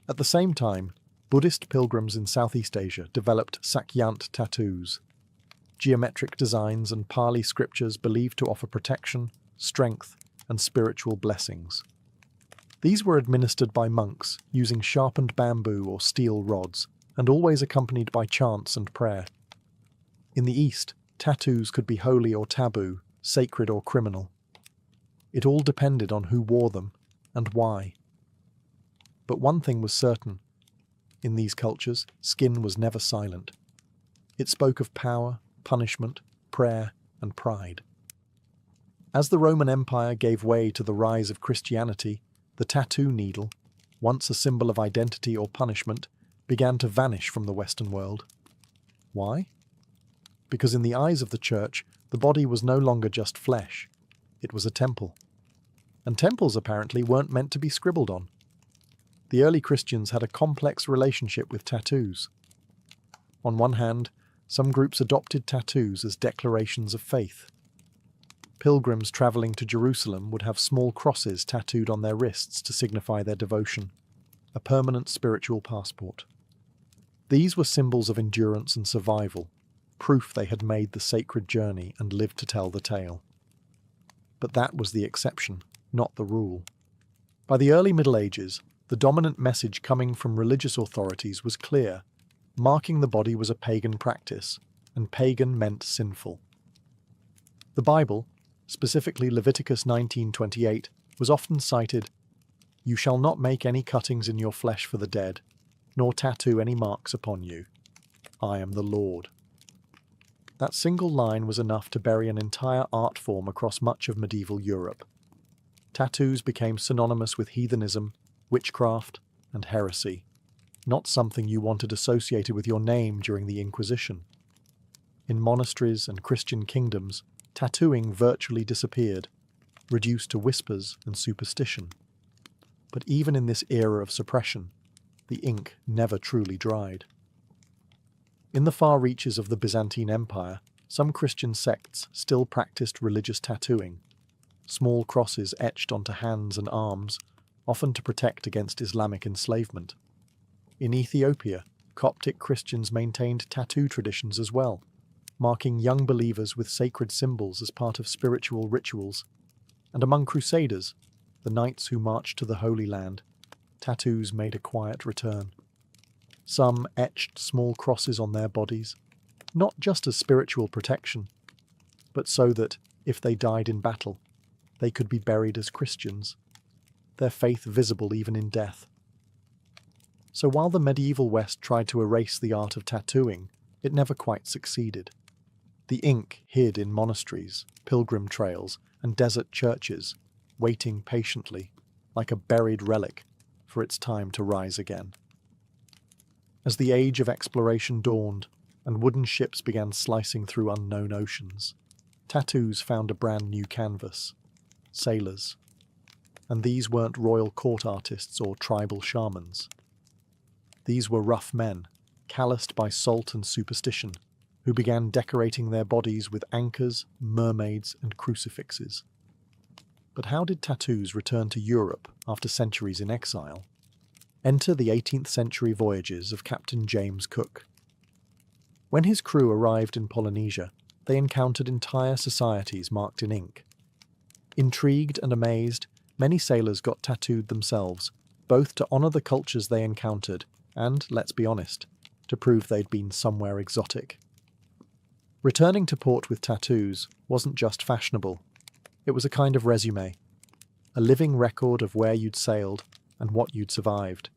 At the same time, Buddhist pilgrims in Southeast Asia developed sakyant tattoos, geometric designs and Pali scriptures believed to offer protection, strength, and spiritual blessings. These were administered by monks using sharpened bamboo or steel rods, and always accompanied by chants and prayer. In the East, tattoos could be holy or taboo, sacred or criminal. It all depended on who wore them and why. But one thing was certain. In these cultures, skin was never silent. It spoke of power, punishment, prayer, and pride. As the Roman Empire gave way to the rise of Christianity, the tattoo needle, once a symbol of identity or punishment, began to vanish from the Western world. Why? Because in the eyes of the Church, the body was no longer just flesh. It was a temple. And temples apparently weren't meant to be scribbled on. The early Christians had a complex relationship with tattoos. On one hand, some groups adopted tattoos as declarations of faith. Pilgrims traveling to Jerusalem would have small crosses tattooed on their wrists to signify their devotion, a permanent spiritual passport. These were symbols of endurance and survival, proof they had made the sacred journey and lived to tell the tale. But that was the exception, not the rule. By the early Middle Ages, the dominant message coming from religious authorities was clear. Marking the body was a pagan practice, and pagan meant sinful. The Bible, specifically Leviticus 19:28, was often cited, "You shall not make any cuttings in your flesh for the dead, nor tattoo any marks upon you. I am the Lord." That single line was enough to bury an entire art form across much of medieval Europe. Tattoos became synonymous with heathenism, witchcraft, and heresy, not something you wanted associated with your name during the Inquisition. In monasteries and Christian kingdoms, tattooing virtually disappeared, reduced to whispers and superstition. But even in this era of suppression, the ink never truly dried. In the far reaches of the Byzantine Empire, some Christian sects still practiced religious tattooing, small crosses etched onto hands and arms, often to protect against Islamic enslavement. In Ethiopia, Coptic Christians maintained tattoo traditions as well, marking young believers with sacred symbols as part of spiritual rituals. And among Crusaders, the knights who marched to the Holy Land, tattoos made a quiet return. Some etched small crosses on their bodies, not just as spiritual protection, but so that, if they died in battle, they could be buried as Christians, their faith visible even in death. So while the medieval West tried to erase the art of tattooing, it never quite succeeded. The ink hid in monasteries, pilgrim trails, and desert churches, waiting patiently, like a buried relic, for its time to rise again. As the age of exploration dawned, and wooden ships began slicing through unknown oceans, tattoos found a brand new canvas: sailors. And these weren't royal court artists or tribal shamans. These were rough men, calloused by salt and superstition, who began decorating their bodies with anchors, mermaids, and crucifixes. But how did tattoos return to Europe after centuries in exile? Enter the 18th century voyages of Captain James Cook. When his crew arrived in Polynesia, they encountered entire societies marked in ink. Intrigued and amazed, many sailors got tattooed themselves, both to honour the cultures they encountered and, let's be honest, to prove they'd been somewhere exotic. Returning to port with tattoos wasn't just fashionable. It was a kind of resume, a living record of where you'd sailed and what you'd survived.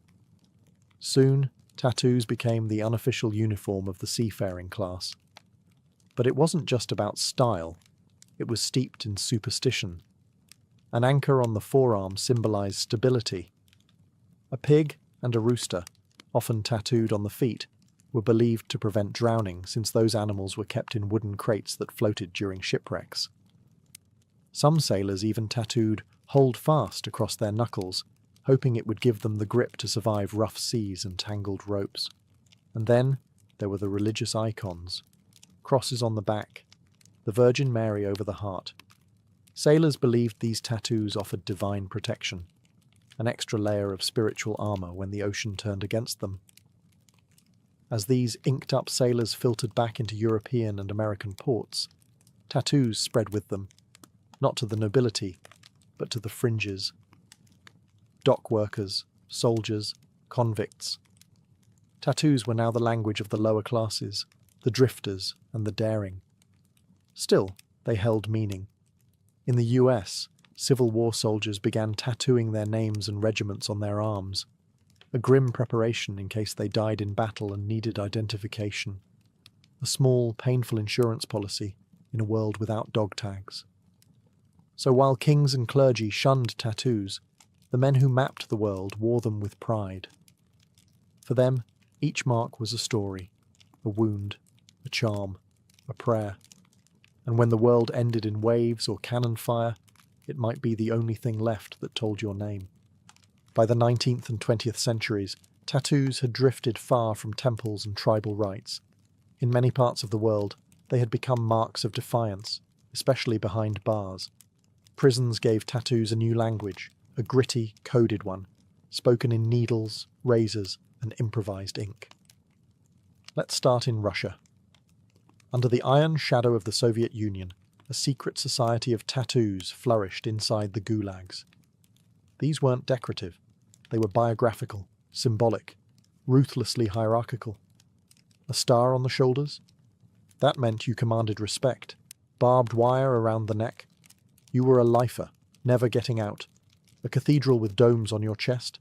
Soon, tattoos became the unofficial uniform of the seafaring class. But it wasn't just about style, it was steeped in superstition. An anchor on the forearm symbolized stability. A pig and a rooster, often tattooed on the feet, were believed to prevent drowning since those animals were kept in wooden crates that floated during shipwrecks. Some sailors even tattooed "Hold Fast" across their knuckles, hoping it would give them the grip to survive rough seas and tangled ropes. And then there were the religious icons. crosses on the back, the Virgin Mary over the heart. Sailors believed these tattoos offered divine protection, an extra layer of spiritual armor when the ocean turned against them. As these inked-up sailors filtered back into European and American ports, tattoos spread with them, not to the nobility, but to the fringes. Dock workers, soldiers, convicts. Tattoos were now the language of the lower classes, the drifters and the daring. Still, they held meaning. In the US, Civil War soldiers began tattooing their names and regiments on their arms, a grim preparation in case they died in battle and needed identification, a small, painful insurance policy in a world without dog tags. So while kings and clergy shunned tattoos, the men who mapped the world wore them with pride. For them, each mark was a story, a wound, a charm, a prayer. And when the world ended in waves or cannon fire, it might be the only thing left that told your name. By the 19th and 20th centuries, tattoos had drifted far from temples and tribal rites. In many parts of the world, they had become marks of defiance, especially behind bars. Prisons gave tattoos a new language, a gritty, coded one, spoken in needles, razors, and improvised ink. Let's start in Russia. Under the iron shadow of the Soviet Union, a secret society of tattoos flourished inside the gulags. These weren't decorative. They were biographical, symbolic, ruthlessly hierarchical. A star on the shoulders? That meant you commanded respect. Barbed wire around the neck? You were a lifer, never getting out. A cathedral with domes on your chest?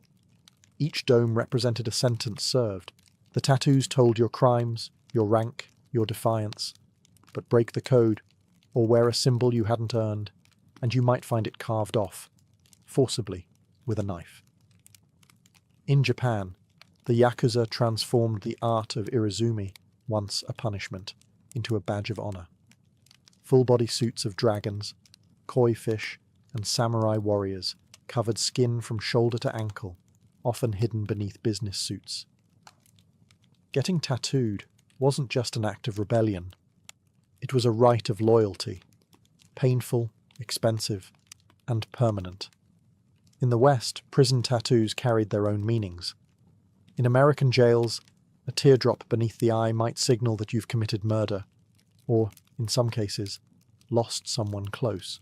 Each dome represented a sentence served. The tattoos told your crimes, your rank, your defiance. But break the code, or wear a symbol you hadn't earned, and you might find it carved off, forcibly, with a knife. In Japan, the Yakuza transformed the art of irizumi, once a punishment, into a badge of honor. Full-body suits of dragons, koi fish, and samurai warriors covered skin from shoulder to ankle, often hidden beneath business suits. Getting tattooed wasn't just an act of rebellion. It was a rite of loyalty, painful, expensive, and permanent. In the West, prison tattoos carried their own meanings. In American jails, a teardrop beneath the eye might signal that you've committed murder, or, in some cases, lost someone close.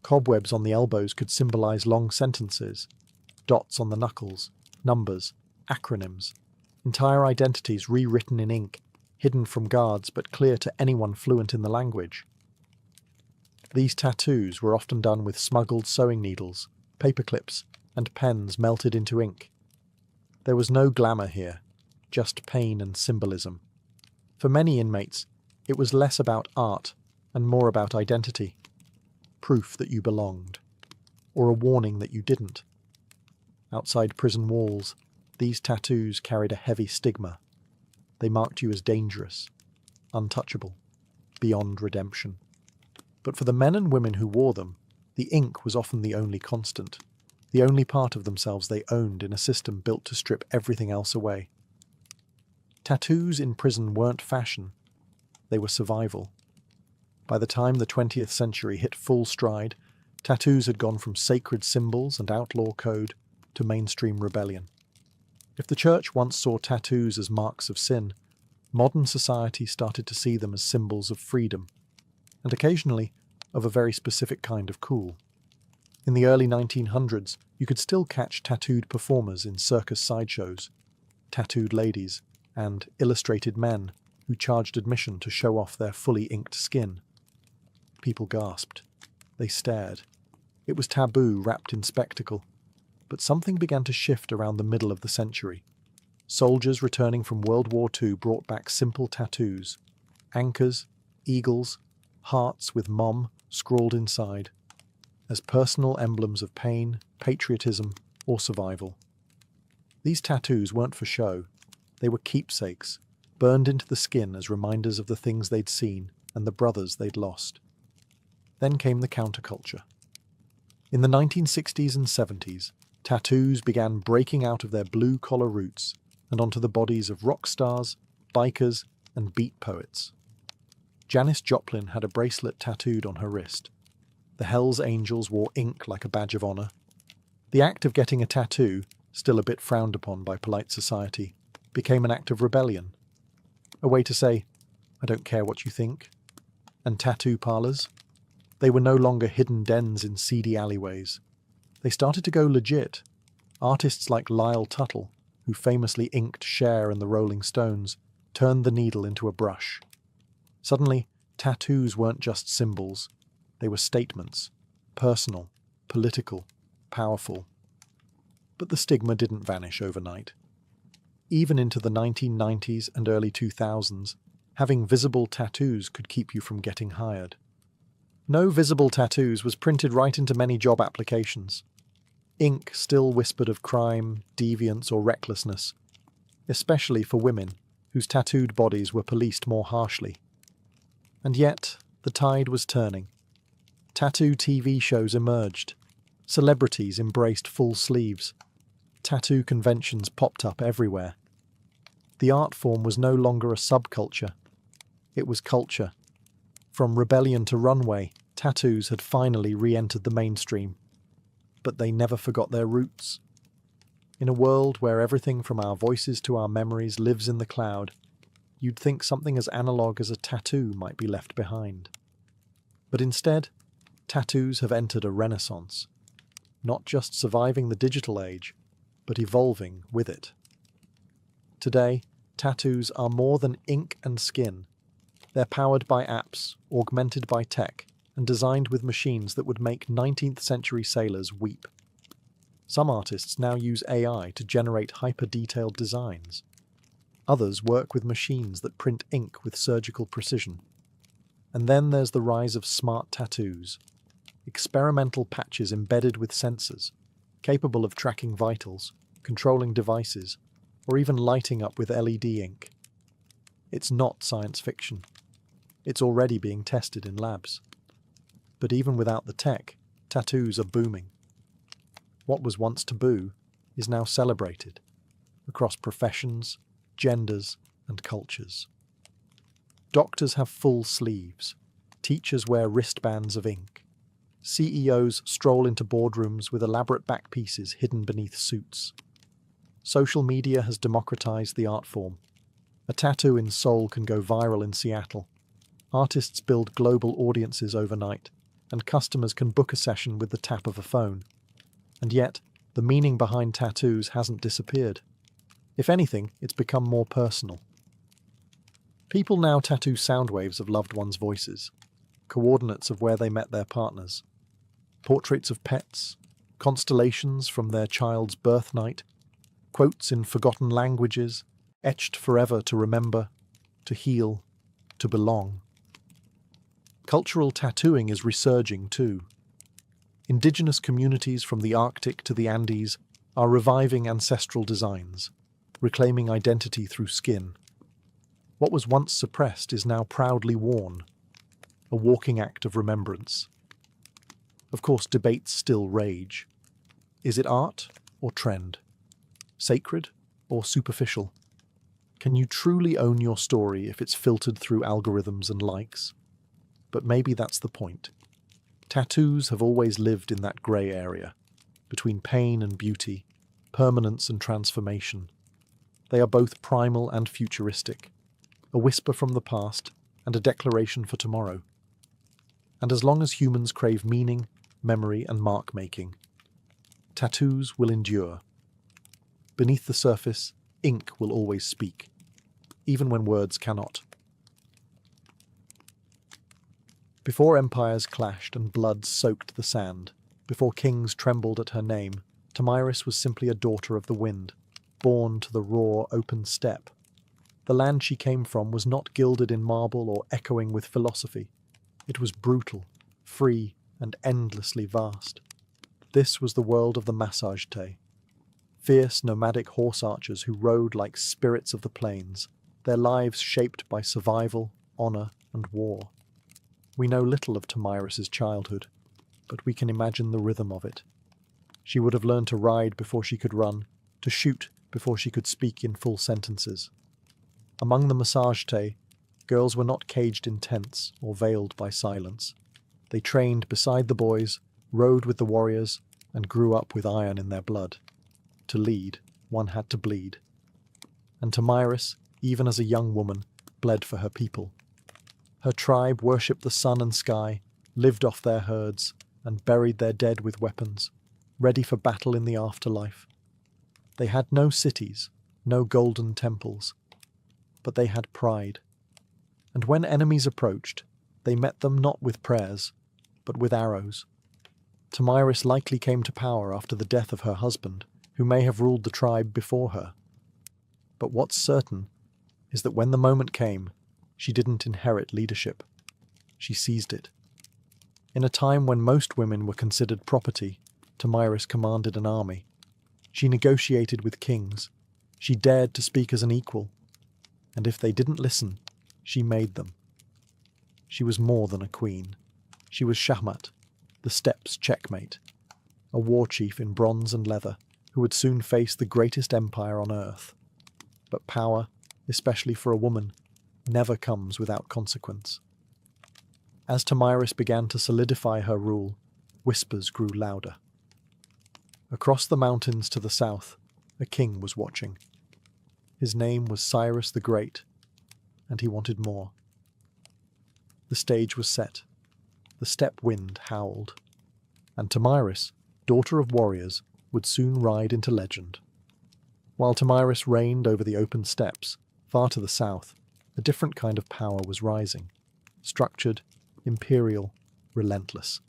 Cobwebs on the elbows could symbolize long sentences, dots on the knuckles, numbers, acronyms, entire identities rewritten in ink, hidden from guards but clear to anyone fluent in the language. These tattoos were often done with smuggled sewing needles, paper clips, and pens melted into ink. There was no glamour here, just pain and symbolism. For many inmates, it was less about art and more about identity. Proof that you belonged, or a warning that you didn't. Outside prison walls, these tattoos carried a heavy stigma. They marked you as dangerous, untouchable, beyond redemption. But for the men and women who wore them, the ink was often the only constant, the only part of themselves they owned in a system built to strip everything else away. Tattoos in prison weren't fashion, they were survival. By the time the 20th century hit full stride, tattoos had gone from sacred symbols and outlaw code to mainstream rebellion. If the church once saw tattoos as marks of sin, modern society started to see them as symbols of freedom, and occasionally of a very specific kind of cool. In the early 1900s, you could still catch tattooed performers in circus sideshows, tattooed ladies, and illustrated men who charged admission to show off their fully inked skin. People gasped. They stared. It was taboo wrapped in spectacle. But something began to shift around the middle of the century. Soldiers returning from World War II brought back simple tattoos. Anchors, eagles, hearts with "Mom" scrawled inside, as personal emblems of pain, patriotism, or survival. These tattoos weren't for show. They were keepsakes, burned into the skin as reminders of the things they'd seen and the brothers they'd lost. Then came the counterculture. In the 1960s and 70s, tattoos began breaking out of their blue-collar roots and onto the bodies of rock stars, bikers, and beat poets. Janis Joplin had a bracelet tattooed on her wrist. The Hells Angels wore ink like a badge of honor. The act of getting a tattoo, still a bit frowned upon by polite society, became an act of rebellion. A way to say, I don't care what you think. And tattoo parlors? They were no longer hidden dens in seedy alleyways. They started to go legit. Artists like Lyle Tuttle, who famously inked Cher and the Rolling Stones, turned the needle into a brush. Suddenly, tattoos weren't just symbols. They were statements. Personal, political, powerful. But the stigma didn't vanish overnight. Even into the 1990s and early 2000s, having visible tattoos could keep you from getting hired. No visible tattoos was printed right into many job applications. Ink still whispered of crime, deviance, or recklessness, especially for women, whose tattooed bodies were policed more harshly. And yet, the tide was turning. Tattoo TV shows emerged. Celebrities embraced full sleeves. Tattoo conventions popped up everywhere. The art form was no longer a subculture. It was culture. From rebellion to runway, tattoos had finally re-entered the mainstream. But they never forgot their roots. In a world where everything from our voices to our memories lives in the cloud, you'd think something as analog as a tattoo might be left behind. But instead, tattoos have entered a renaissance, not just surviving the digital age, but evolving with it. Today, tattoos are more than ink and skin. They're powered by apps, augmented by tech, and designed with machines that would make 19th century sailors weep. Some artists now use AI to generate hyper-detailed designs. Others work with machines that print ink with surgical precision. And then there's the rise of smart tattoos, experimental patches embedded with sensors, capable of tracking vitals, controlling devices, or even lighting up with LED ink. It's not science fiction. It's already being tested in labs. But even without the tech, tattoos are booming. What was once taboo is now celebrated across professions, genders, and cultures. Doctors have full sleeves. Teachers wear wristbands of ink. CEOs stroll into boardrooms with elaborate back pieces hidden beneath suits. Social media has democratized the art form. A tattoo in Seoul can go viral in Seattle. Artists build global audiences overnight, and customers can book a session with the tap of a phone. And yet, the meaning behind tattoos hasn't disappeared. If anything, it's become more personal. People now tattoo sound waves of loved ones' voices, coordinates of where they met their partners, portraits of pets, constellations from their child's birth night, quotes in forgotten languages, etched forever to remember, to heal, to belong. Cultural tattooing is resurging too. Indigenous communities from the Arctic to the Andes are reviving ancestral designs, reclaiming identity through skin. What was once suppressed is now proudly worn, a walking act of remembrance. Of course, debates still rage. Is it art or trend? Sacred or superficial? Can you truly own your story if it's filtered through algorithms and likes? But maybe that's the point. Tattoos have always lived in that grey area, between pain and beauty, permanence and transformation. They are both primal and futuristic, a whisper from the past and a declaration for tomorrow. And as long as humans crave meaning, memory, and mark-making, tattoos will endure. Beneath the surface, ink will always speak, even when words cannot. Before empires clashed and blood soaked the sand, before kings trembled at her name, Tomyris was simply a daughter of the wind, born to the raw, open steppe. The land she came from was not gilded in marble or echoing with philosophy. It was brutal, free, and endlessly vast. This was the world of the Massagete, fierce nomadic horse archers who rode like spirits of the plains, their lives shaped by survival, honor, and war. We know little of Tomyris's childhood, but we can imagine the rhythm of it. She would have learned to ride before she could run, to shoot before she could speak in full sentences. Among the Massagete, Girls were not caged in tents or veiled by silence. They trained beside the boys, rode with the warriors, and grew up with iron in their blood. To lead, one had to bleed. And Tomyris, even as a young woman, bled for her people. Her tribe worshipped the sun and sky, lived off their herds, and buried their dead with weapons, ready for battle in the afterlife. They had no cities, no golden temples, but they had pride. And when enemies approached, they met them not with prayers, but with arrows. Tomyris likely came to power after the death of her husband, who may have ruled the tribe before her. But what's certain is that when the moment came, she didn't inherit leadership. She seized it. In a time when most women were considered property, Tomyris commanded an army. She negotiated with kings. She dared to speak as an equal. And if they didn't listen, she made them. She was more than a queen. She was Shahmat, the steppes' checkmate, a war chief in bronze and leather who would soon face the greatest empire on earth. But power, especially for a woman, never comes without consequence. As Tomyris began to solidify her rule, whispers grew louder. Across the mountains to the south, a king was watching. His name was Cyrus the Great, and he wanted more. The stage was set. The steppe wind howled. And Tomyris, daughter of warriors, would soon ride into legend. While Tomyris reigned over the open steppes, far to the south, a different kind of power was rising. Structured, imperial, relentless.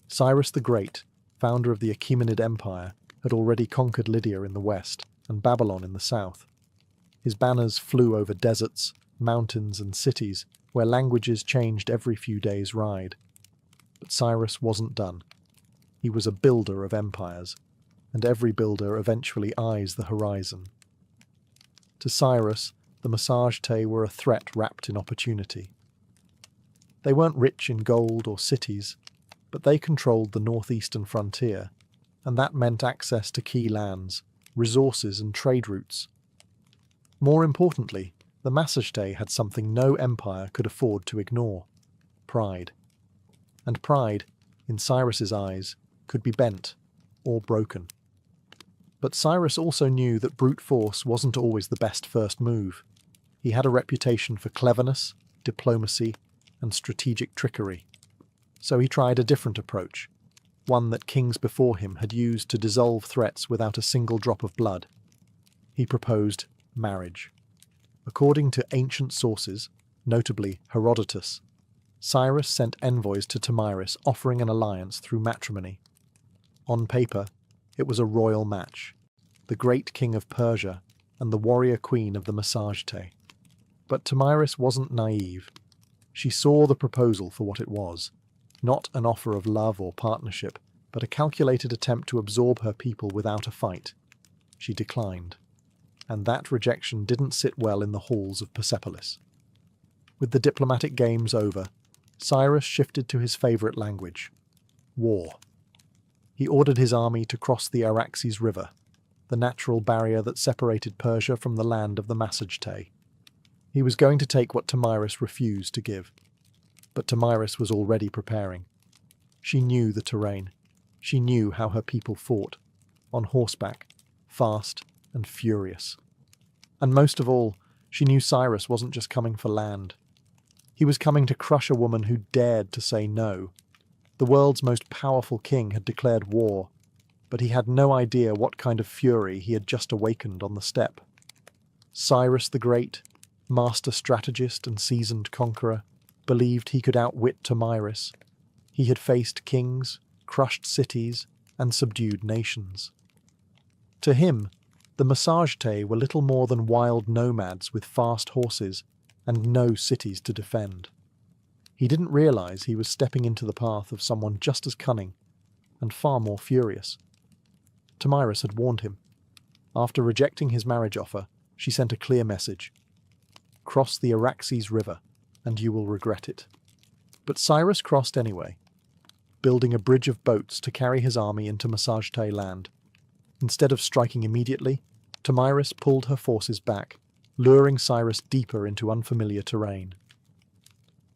Cyrus the Great, founder of the Achaemenid Empire, had already conquered Lydia in the west and Babylon in the south. His banners flew over deserts, mountains, and cities where languages changed every few days' ride. But Cyrus wasn't done. He was a builder of empires, and every builder eventually eyes the horizon. To Cyrus, the Massagetæ were a threat wrapped in opportunity. They weren't rich in gold or cities, but they controlled the northeastern frontier, and that meant access to key lands, resources, and trade routes. More importantly, the Massagetæ had something no empire could afford to ignore: pride. And pride, in Cyrus's eyes, could be bent or broken. But Cyrus also knew that brute force wasn't always the best first move. He had a reputation for cleverness, diplomacy, and strategic trickery. So he tried a different approach, one that kings before him had used to dissolve threats without a single drop of blood. He proposed marriage. According to ancient sources, notably Herodotus, Cyrus sent envoys to Tomyris offering an alliance through matrimony. On paper, it was a royal match, the great king of Persia and the warrior queen of the Massagetæ. But Tomyris wasn't naive. She saw the proposal for what it was, not an offer of love or partnership, but a calculated attempt to absorb her people without a fight. She declined, and that rejection didn't sit well in the halls of Persepolis. With the diplomatic games over, Cyrus shifted to his favourite language: war. He ordered his army to cross the Araxes River, the natural barrier that separated Persia from the land of the Massagetæ. He was going to take what Tomyris refused to give. But Tomyris was already preparing. She knew the terrain. She knew how her people fought, on horseback, fast and furious. And most of all, she knew Cyrus wasn't just coming for land. He was coming to crush a woman who dared to say no. The world's most powerful king had declared war, but he had no idea what kind of fury he had just awakened on the steppe. Cyrus the Great, master strategist and seasoned conqueror, believed he could outwit Tomyris. He had faced kings, crushed cities, and subdued nations. To him, the Massagetæ were little more than wild nomads with fast horses and no cities to defend. He didn't realize he was stepping into the path of someone just as cunning and far more furious. Tomyris had warned him. After rejecting his marriage offer, she sent a clear message: cross the Araxes River, and you will regret it. But Cyrus crossed anyway, building a bridge of boats to carry his army into Massagetæ land. Instead of striking immediately, Tomyris pulled her forces back, luring Cyrus deeper into unfamiliar terrain.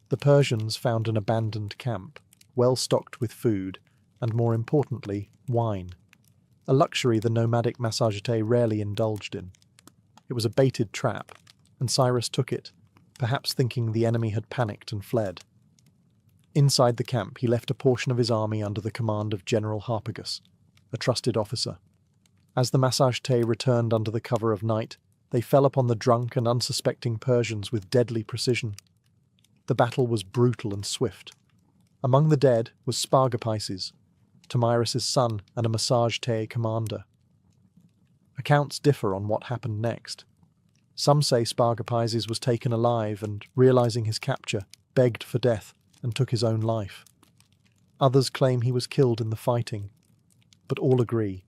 The Persians found an abandoned camp, well stocked with food, and more importantly, wine, a luxury the nomadic Massagete rarely indulged in. It was a baited trap, and Cyrus took it, perhaps thinking the enemy had panicked and fled. Inside the camp, he left a portion of his army under the command of General Harpagus, a trusted officer. As the Massagete returned under the cover of night, they fell upon the drunk and unsuspecting Persians with deadly precision. The battle was brutal and swift. Among the dead was Spargapises, Tomyris' son and a Massagete commander. Accounts differ on what happened next. Some say Spargapises was taken alive and, realizing his capture, begged for death and took his own life. Others claim he was killed in the fighting, but all agree.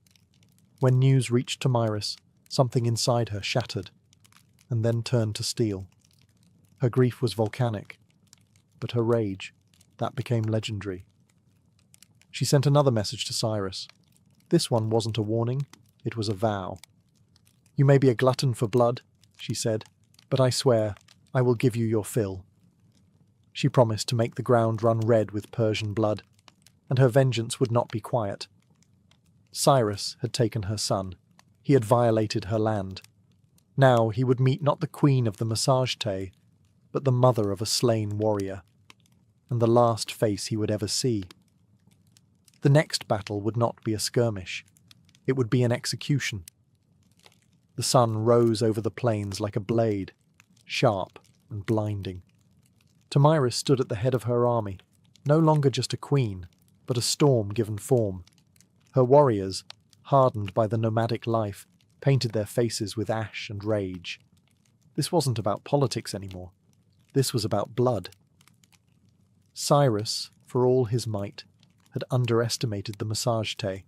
When news reached Tomyris, something inside her shattered, and then turned to steel. Her grief was volcanic, but her rage, that became legendary. She sent another message to Cyrus. This one wasn't a warning, it was a vow. "You may be a glutton for blood," she said, "but I swear I will give you your fill." She promised to make the ground run red with Persian blood, and her vengeance would not be quiet. Cyrus had taken her son. He had violated her land. Now he would meet not the queen of the Massagete, but the mother of a slain warrior, and the last face he would ever see. The next battle would not be a skirmish. It would be an execution. The sun rose over the plains like a blade, sharp and blinding. Tomyris stood at the head of her army, no longer just a queen, but a storm given form. Her warriors, hardened by the nomadic life, painted their faces with ash and rage. This wasn't about politics anymore. This was about blood. Cyrus, for all his might, had underestimated the Massagete.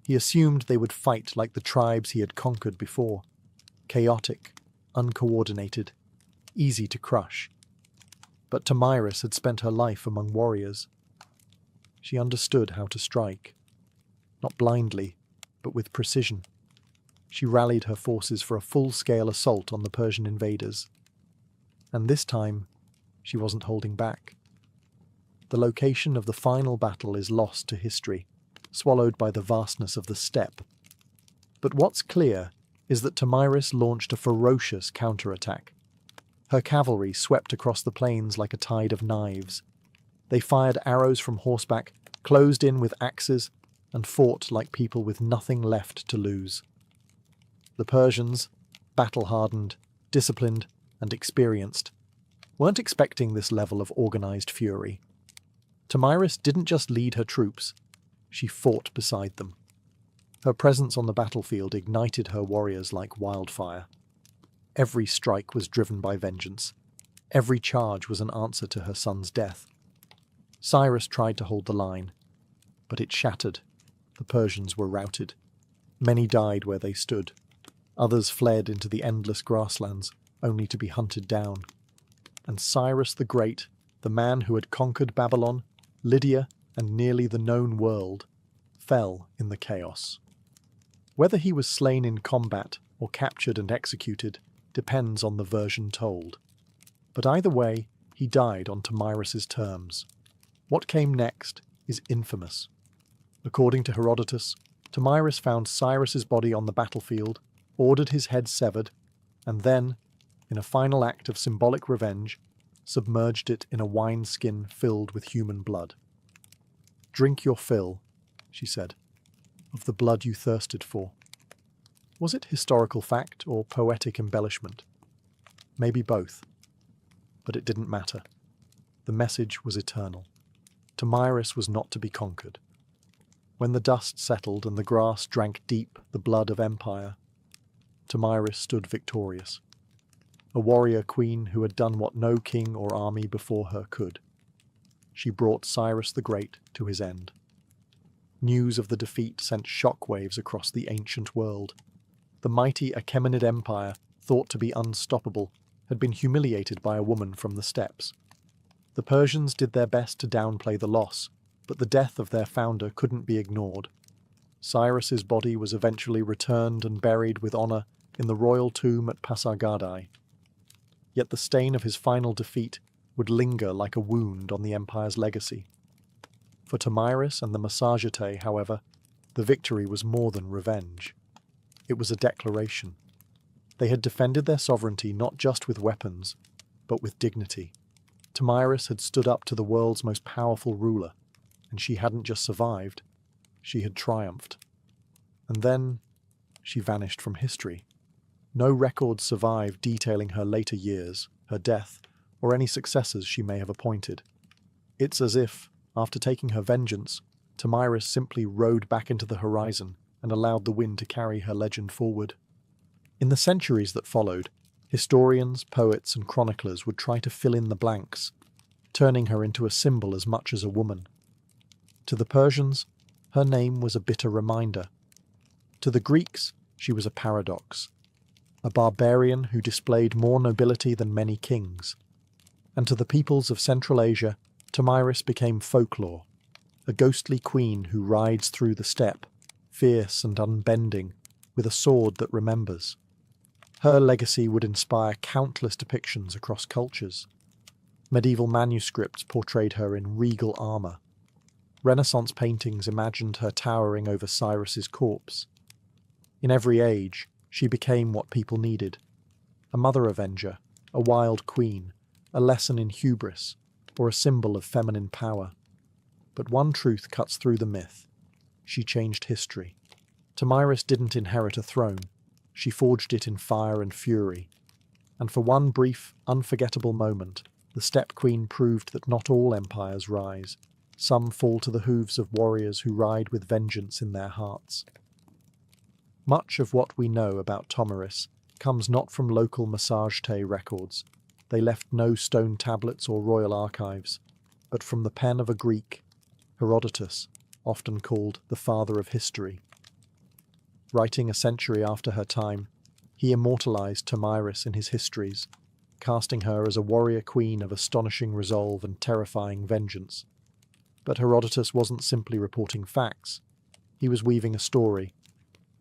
He assumed they would fight like the tribes he had conquered before, chaotic, uncoordinated, easy to crush. But Tomyris had spent her life among warriors. She understood how to strike. Not blindly, but with precision. She rallied her forces for a full-scale assault on the Persian invaders. And this time, she wasn't holding back. The location of the final battle is lost to history, swallowed by the vastness of the steppe. But what's clear is that Tomyris launched a ferocious counterattack. Her cavalry swept across the plains like a tide of knives. They fired arrows from horseback, closed in with axes, and fought like people with nothing left to lose. The Persians, battle-hardened, disciplined, and experienced, weren't expecting this level of organized fury. Tomyris didn't just lead her troops, she fought beside them. Her presence on the battlefield ignited her warriors like wildfire. Every strike was driven by vengeance. Every charge was an answer to her son's death. Cyrus tried to hold the line, but it shattered. The Persians were routed. Many died where they stood. Others fled into the endless grasslands, only to be hunted down. And Cyrus the Great, the man who had conquered Babylon, Lydia, and nearly the known world, fell in the chaos. Whether he was slain in combat or captured and executed depends on the version told. But either way, he died on Tomyris' terms. What came next is infamous. According to Herodotus, Tomyris found Cyrus's body on the battlefield, ordered his head severed, and then, in a final act of symbolic revenge, submerged it in a wineskin filled with human blood. "Drink your fill," she said, "of the blood you thirsted for." Was it historical fact or poetic embellishment? Maybe both. But it didn't matter. The message was eternal. Tomyris was not to be conquered. When the dust settled and the grass drank deep the blood of empire, Tomyris stood victorious. A warrior queen who had done what no king or army before her could. She brought Cyrus the Great to his end. News of the defeat sent shockwaves across the ancient world. The mighty Achaemenid Empire, thought to be unstoppable, had been humiliated by a woman from the steppes. The Persians did their best to downplay the loss, but the death of their founder couldn't be ignored. Cyrus's body was eventually returned and buried with honor in the royal tomb at Pasargadae. Yet the stain of his final defeat would linger like a wound on the empire's legacy. For Tomyris and the Massagetei, however, the victory was more than revenge. It was a declaration. They had defended their sovereignty not just with weapons, but with dignity. Tomyris had stood up to the world's most powerful ruler, and she hadn't just survived, she had triumphed. And then she vanished from history. No records survive detailing her later years, her death, or any successors she may have appointed. It's as if, after taking her vengeance, Tomyris simply rode back into the horizon and allowed the wind to carry her legend forward. In the centuries that followed, historians, poets, and chroniclers would try to fill in the blanks, turning her into a symbol as much as a woman. To the Persians, her name was a bitter reminder. To the Greeks, she was a paradox, a barbarian who displayed more nobility than many kings. And to the peoples of Central Asia, Tomyris became folklore, a ghostly queen who rides through the steppe, fierce and unbending, with a sword that remembers. Her legacy would inspire countless depictions across cultures. Medieval manuscripts portrayed her in regal armour. Renaissance paintings imagined her towering over Cyrus's corpse. In every age, she became what people needed: a mother avenger, a wild queen, a lesson in hubris, or a symbol of feminine power. But one truth cuts through the myth. She changed history. Tomyris didn't inherit a throne. She forged it in fire and fury. And for one brief, unforgettable moment, the Steppe Queen proved that not all empires rise. Some fall to the hooves of warriors who ride with vengeance in their hearts. Much of what we know about Tomyris comes not from local Massagetei records. They left no stone tablets or royal archives, but from the pen of a Greek, Herodotus, often called the father of history. Writing a century after her time, he immortalized Tomyris in his histories, casting her as a warrior queen of astonishing resolve and terrifying vengeance. But Herodotus wasn't simply reporting facts. He was weaving a story,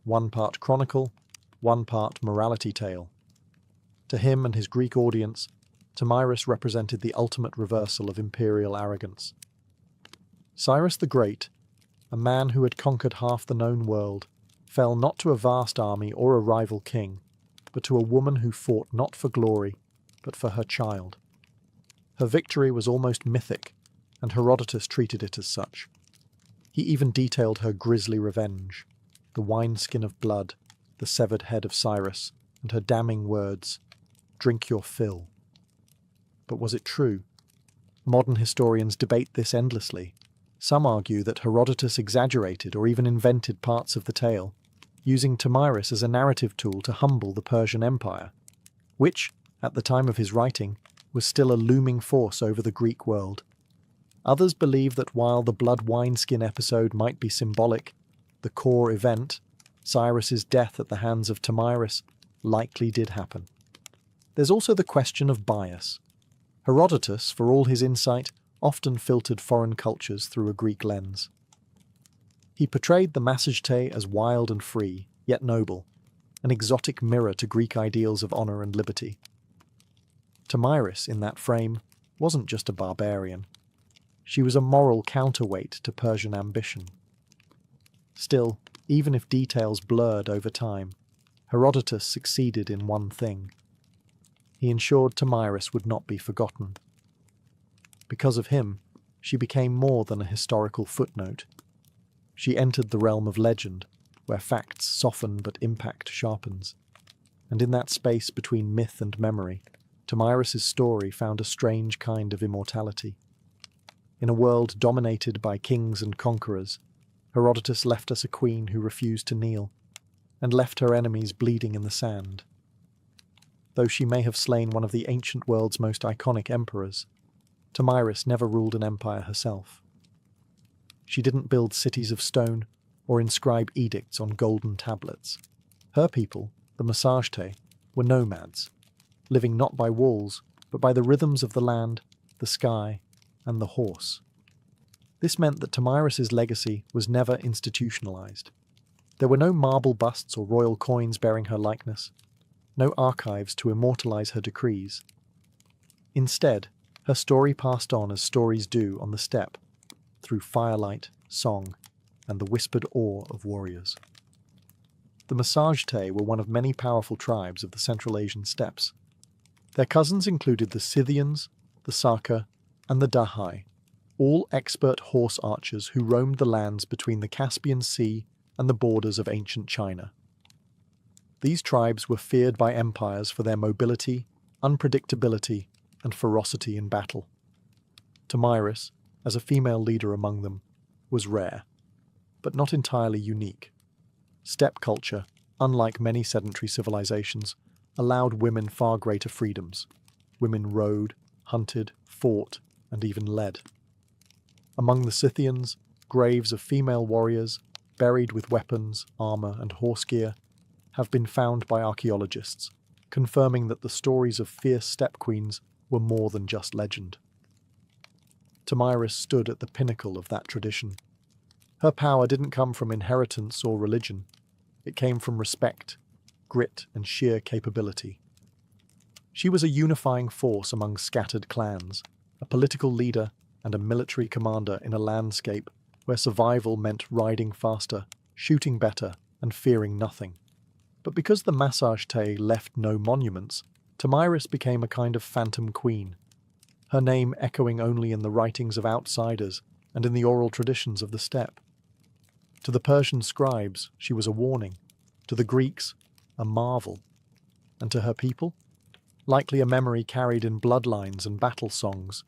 one part chronicle, one part morality tale. To him and his Greek audience, Tomyris represented the ultimate reversal of imperial arrogance. Cyrus the Great, a man who had conquered half the known world, fell not to a vast army or a rival king, but to a woman who fought not for glory, but for her child. Her victory was almost mythic, and Herodotus treated it as such. He even detailed her grisly revenge: the wineskin of blood, the severed head of Cyrus, and her damning words, "Drink your fill." But was it true? Modern historians debate this endlessly. Some argue that Herodotus exaggerated or even invented parts of the tale, using Tomyris as a narrative tool to humble the Persian Empire, which, at the time of his writing, was still a looming force over the Greek world. Others believe that while the blood wineskin episode might be symbolic, the core event, Cyrus's death at the hands of Tomyris, likely did happen. There's also the question of bias. Herodotus, for all his insight, often filtered foreign cultures through a Greek lens. He portrayed the Massagetei as wild and free, yet noble, an exotic mirror to Greek ideals of honour and liberty. Tomyris, in that frame, wasn't just a barbarian. She was a moral counterweight to Persian ambition. Still, even if details blurred over time, Herodotus succeeded in one thing. He ensured Tomyris would not be forgotten. Because of him, she became more than a historical footnote. She entered the realm of legend, where facts soften but impact sharpens. And in that space between myth and memory, Tomyris's story found a strange kind of immortality. In a world dominated by kings and conquerors, Herodotus left us a queen who refused to kneel, and left her enemies bleeding in the sand. Though she may have slain one of the ancient world's most iconic emperors, Tomyris never ruled an empire herself. She didn't build cities of stone or inscribe edicts on golden tablets. Her people, the Massagetei, were nomads, living not by walls, but by the rhythms of the land, the sky, and the horse. This meant that Tomyris's legacy was never institutionalized. There were no marble busts or royal coins bearing her likeness, no archives to immortalize her decrees. Instead, her story passed on as stories do on the steppe, through firelight, song, and the whispered awe of warriors. The Massagetæ were one of many powerful tribes of the Central Asian steppes. Their cousins included the Scythians, the Saka, and the Dahai, all expert horse archers who roamed the lands between the Caspian Sea and the borders of ancient China. These tribes were feared by empires for their mobility, unpredictability, and ferocity in battle. Tomyris, as a female leader among them, was rare, but not entirely unique. Steppe culture, unlike many sedentary civilizations, allowed women far greater freedoms. Women rode, hunted, fought, and even led. Among the Scythians, graves of female warriors, buried with weapons, armor, and horse gear, have been found by archaeologists, confirming that the stories of fierce steppe queens were more than just legend. Tomyris stood at the pinnacle of that tradition. Her power didn't come from inheritance or religion. It came from respect, grit, and sheer capability. She was a unifying force among scattered clans, a political leader and a military commander in a landscape where survival meant riding faster, shooting better, and fearing nothing. But because the Massagetæ left no monuments, Tomyris became a kind of phantom queen, her name echoing only in the writings of outsiders and in the oral traditions of the steppe. To the Persian scribes, she was a warning, to the Greeks, a marvel, and to her people, likely a memory carried in bloodlines and battle songs,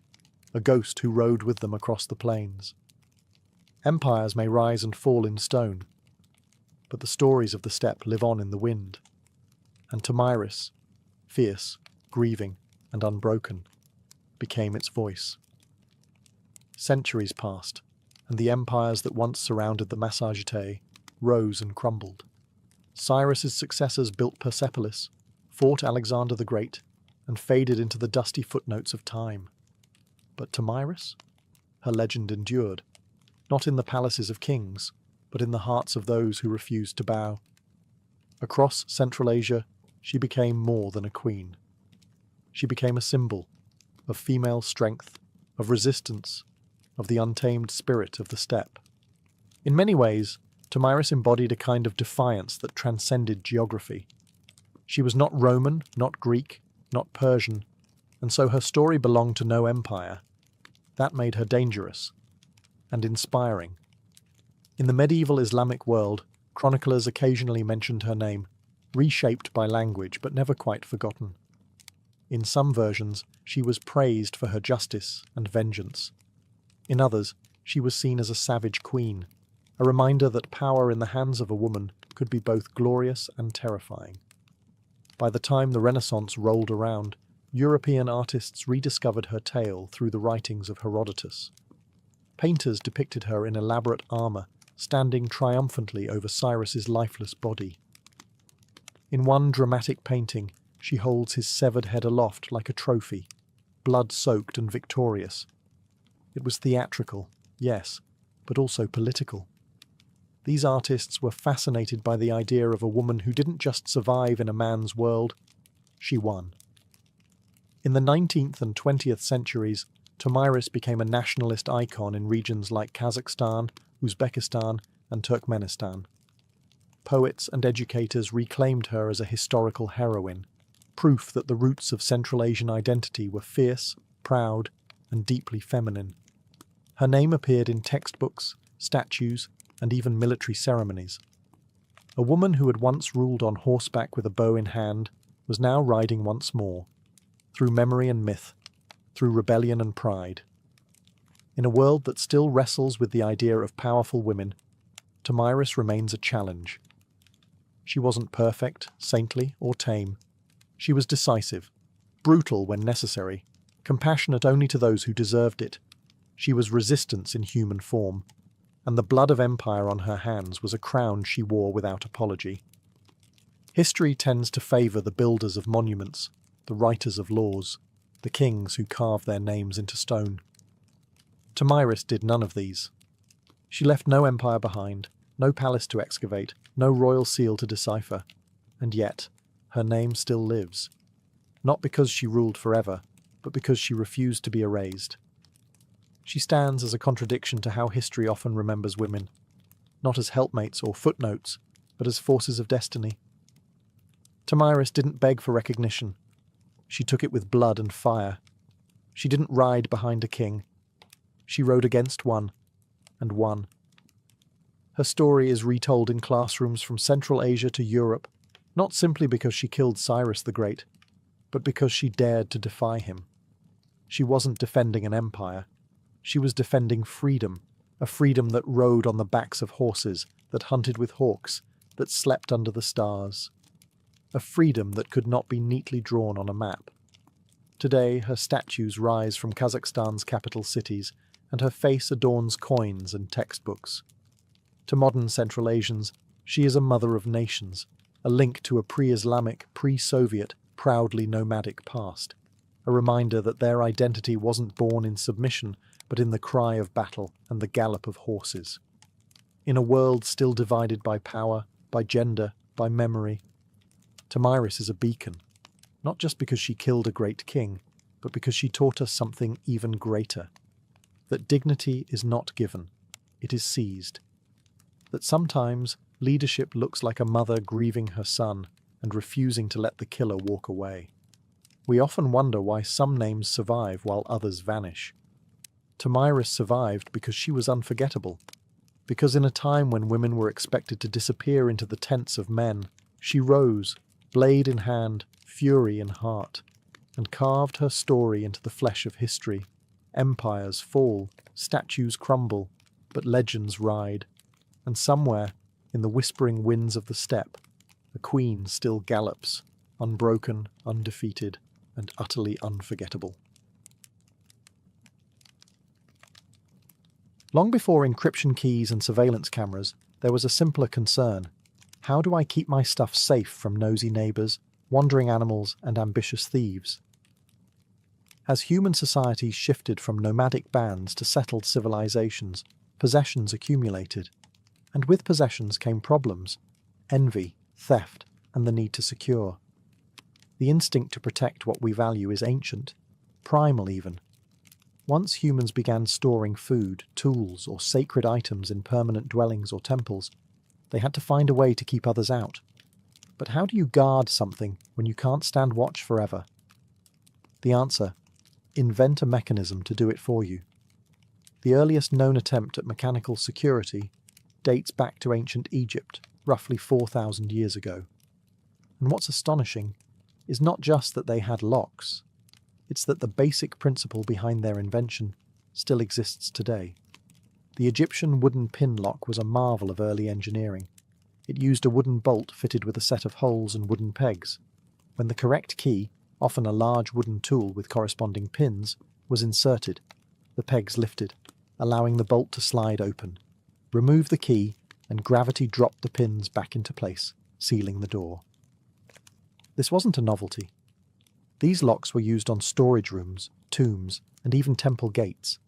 a ghost who rode with them across the plains. Empires may rise and fall in stone, but the stories of the steppe live on in the wind. And Tomyris, fierce, grieving, and unbroken, became its voice. Centuries passed, and the empires that once surrounded the Massagetæ rose and crumbled. Cyrus's successors built Persepolis, fought Alexander the Great, and faded into the dusty footnotes of time. But Tomyris? Her legend endured, not in the palaces of kings, but in the hearts of those who refused to bow. Across Central Asia, she became more than a queen. She became a symbol of female strength, of resistance, of the untamed spirit of the steppe. In many ways, Tomyris embodied a kind of defiance that transcended geography. She was not Roman, not Greek, not Persian, and so her story belonged to no empire. That made her dangerous and inspiring. In the medieval Islamic world, chroniclers occasionally mentioned her name, reshaped by language but never quite forgotten. In some versions, she was praised for her justice and vengeance. In others, she was seen as a savage queen, a reminder that power in the hands of a woman could be both glorious and terrifying. By the time the Renaissance rolled around, European artists rediscovered her tale through the writings of Herodotus. Painters depicted her in elaborate armor, standing triumphantly over Cyrus's lifeless body. In one dramatic painting, she holds his severed head aloft like a trophy, blood-soaked and victorious. It was theatrical, yes, but also political. These artists were fascinated by the idea of a woman who didn't just survive in a man's world, she won. In the 19th and 20th centuries, Tomyris became a nationalist icon in regions like Kazakhstan, Uzbekistan, and Turkmenistan. Poets and educators reclaimed her as a historical heroine, proof that the roots of Central Asian identity were fierce, proud, and deeply feminine. Her name appeared in textbooks, statues, and even military ceremonies. A woman who had once ruled on horseback with a bow in hand was now riding once more, through memory and myth, through rebellion and pride. In a world that still wrestles with the idea of powerful women, Tomyris remains a challenge. She wasn't perfect, saintly, or tame. She was decisive, brutal when necessary, compassionate only to those who deserved it. She was resistance in human form, and the blood of empire on her hands was a crown she wore without apology. History tends to favour the builders of monuments, the writers of laws, the kings who carve their names into stone. Tomyris did none of these. She left no empire behind, no palace to excavate, no royal seal to decipher. And yet, her name still lives. Not because she ruled forever, but because she refused to be erased. She stands as a contradiction to how history often remembers women, not as helpmates or footnotes, but as forces of destiny. Tomyris didn't beg for recognition. She took it with blood and fire. She didn't ride behind a king. She rode against one, and won. Her story is retold in classrooms from Central Asia to Europe, not simply because she killed Cyrus the Great, but because she dared to defy him. She wasn't defending an empire. She was defending freedom, a freedom that rode on the backs of horses, that hunted with hawks, that slept under the stars. A freedom that could not be neatly drawn on a map. Today, her statues rise from Kazakhstan's capital cities, and her face adorns coins and textbooks. To modern Central Asians, she is a mother of nations, a link to a pre-Islamic, pre-Soviet, proudly nomadic past, a reminder that their identity wasn't born in submission, but in the cry of battle and the gallop of horses. In a world still divided by power, by gender, by memory, Tomyris is a beacon, not just because she killed a great king, but because she taught us something even greater. That dignity is not given, it is seized. That sometimes leadership looks like a mother grieving her son and refusing to let the killer walk away. We often wonder why some names survive while others vanish. Tomyris survived because she was unforgettable. Because in a time when women were expected to disappear into the tents of men, she rose, blade in hand, fury in heart, and carved her story into the flesh of history. Empires fall, statues crumble, but legends ride. And somewhere, in the whispering winds of the steppe, a queen still gallops, unbroken, undefeated, and utterly unforgettable. Long before encryption keys and surveillance cameras, there was a simpler concern. How do I keep my stuff safe from nosy neighbours, wandering animals, and ambitious thieves? As human society shifted from nomadic bands to settled civilizations, possessions accumulated. And with possessions came problems: envy, theft, and the need to secure. The instinct to protect what we value is ancient, primal even. Once humans began storing food, tools, or sacred items in permanent dwellings or temples, they had to find a way to keep others out. But how do you guard something when you can't stand watch forever? The answer: invent a mechanism to do it for you. The earliest known attempt at mechanical security dates back to ancient Egypt, roughly 4,000 years ago. And what's astonishing is not just that they had locks, it's that the basic principle behind their invention still exists today. The Egyptian wooden pin lock was a marvel of early engineering. It used a wooden bolt fitted with a set of holes and wooden pegs. When the correct key, often a large wooden tool with corresponding pins, was inserted, the pegs lifted, allowing the bolt to slide open. Remove the key, and gravity dropped the pins back into place, sealing the door. This wasn't a novelty. These locks were used on storage rooms, tombs, and even temple gates.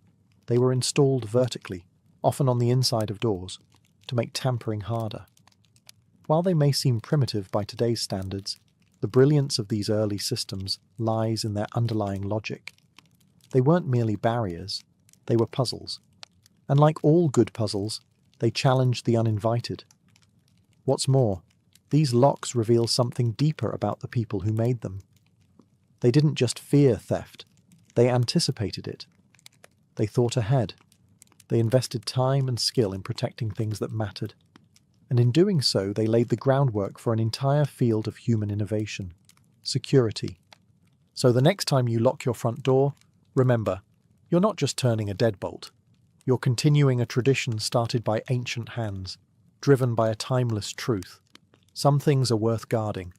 They were installed vertically, often on the inside of doors, to make tampering harder. While they may seem primitive by today's standards, the brilliance of these early systems lies in their underlying logic. They weren't merely barriers, they were puzzles. And like all good puzzles, they challenged the uninvited. What's more, these locks reveal something deeper about the people who made them. They didn't just fear theft, they anticipated it. They thought ahead. They invested time and skill in protecting things that mattered. And in doing so, they laid the groundwork for an entire field of human innovation: security. So the next time you lock your front door, remember, you're not just turning a deadbolt. You're continuing a tradition started by ancient hands, driven by a timeless truth. Some things are worth guarding.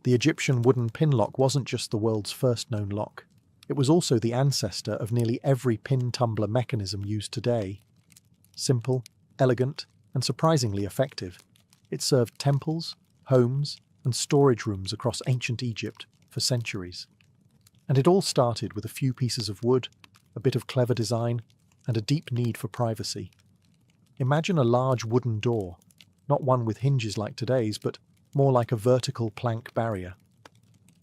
The Egyptian wooden pin lock wasn't just the world's first known lock. It was also the ancestor of nearly every pin tumbler mechanism used today. Simple, elegant, and surprisingly effective, it served temples, homes, and storage rooms across ancient Egypt for centuries. And it all started with a few pieces of wood, a bit of clever design, and a deep need for privacy. Imagine a large wooden door, not one with hinges like today's, but more like a vertical plank barrier.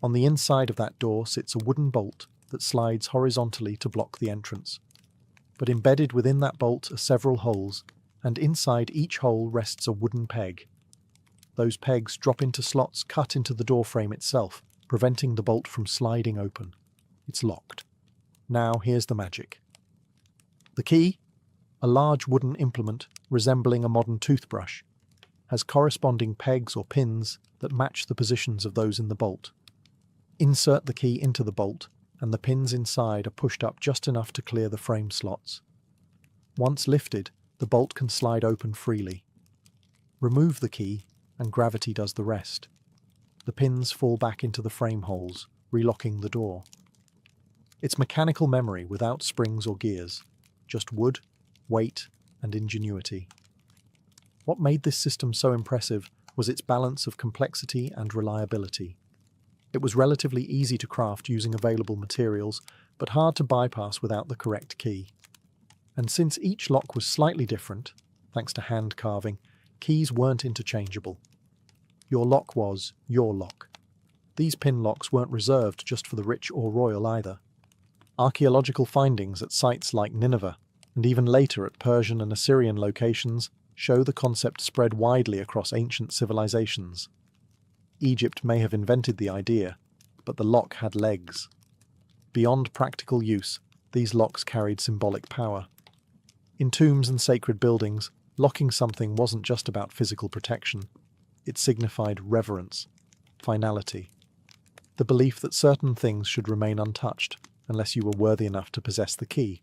On the inside of that door sits a wooden bolt that slides horizontally to block the entrance. But embedded within that bolt are several holes, and inside each hole rests a wooden peg. Those pegs drop into slots cut into the door frame itself, preventing the bolt from sliding open. It's locked. Now here's the magic. The key, a large wooden implement resembling a modern toothbrush, has corresponding pegs or pins that match the positions of those in the bolt. Insert the key into the bolt, and the pins inside are pushed up just enough to clear the frame slots. Once lifted, the bolt can slide open freely. Remove the key, and gravity does the rest. The pins fall back into the frame holes, relocking the door. It's mechanical memory without springs or gears, just wood, weight, and ingenuity. What made this system so impressive was its balance of complexity and reliability. It was relatively easy to craft using available materials, but hard to bypass without the correct key. And since each lock was slightly different, thanks to hand carving, keys weren't interchangeable. Your lock was your lock. These pin locks weren't reserved just for the rich or royal either. Archaeological findings at sites like Nineveh, and even later at Persian and Assyrian locations, show the concept spread widely across ancient civilizations. Egypt may have invented the idea, but the lock had legs. Beyond practical use, these locks carried symbolic power. In tombs and sacred buildings, locking something wasn't just about physical protection. It signified reverence, finality, the belief that certain things should remain untouched unless you were worthy enough to possess the key.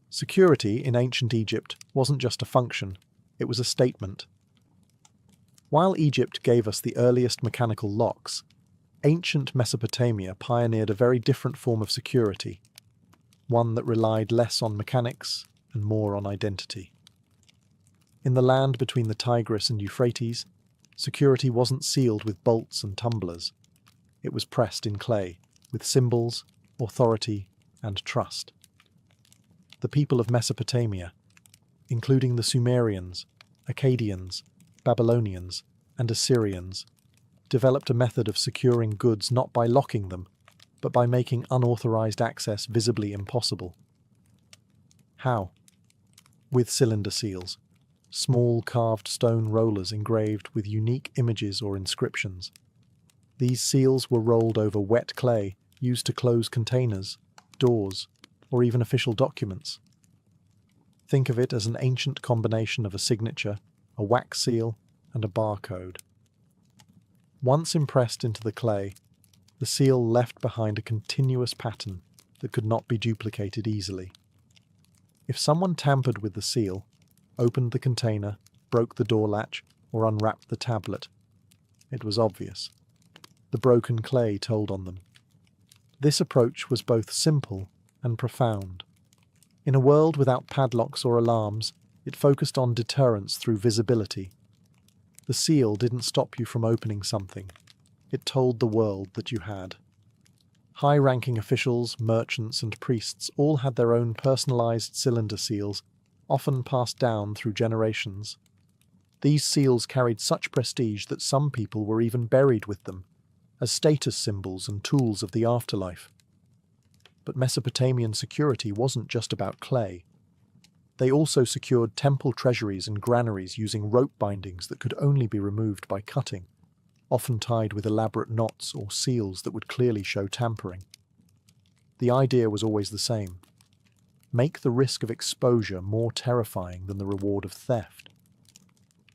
Security in ancient Egypt wasn't just a function, it was a statement. While Egypt gave us the earliest mechanical locks, ancient Mesopotamia pioneered a very different form of security, one that relied less on mechanics and more on identity. In the land between the Tigris and Euphrates, security wasn't sealed with bolts and tumblers. It was pressed in clay, with symbols, authority, and trust. The people of Mesopotamia, including the Sumerians, Akkadians, Babylonians, and Assyrians, developed a method of securing goods not by locking them, but by making unauthorized access visibly impossible. How? With cylinder seals, small carved stone rollers engraved with unique images or inscriptions. These seals were rolled over wet clay used to close containers, doors, or even official documents. Think of it as an ancient combination of a signature, a wax seal, and a barcode. Once impressed into the clay, the seal left behind a continuous pattern that could not be duplicated easily. If someone tampered with the seal, opened the container, broke the door latch, or unwrapped the tablet, it was obvious. The broken clay told on them. This approach was both simple and profound. In a world without padlocks or alarms, it focused on deterrence through visibility. The seal didn't stop you from opening something. It told the world that you had. High-ranking officials, merchants, and priests all had their own personalized cylinder seals, often passed down through generations. These seals carried such prestige that some people were even buried with them, as status symbols and tools of the afterlife. But Mesopotamian security wasn't just about clay. They also secured temple treasuries and granaries using rope bindings that could only be removed by cutting, often tied with elaborate knots or seals that would clearly show tampering. The idea was always the same: make the risk of exposure more terrifying than the reward of theft.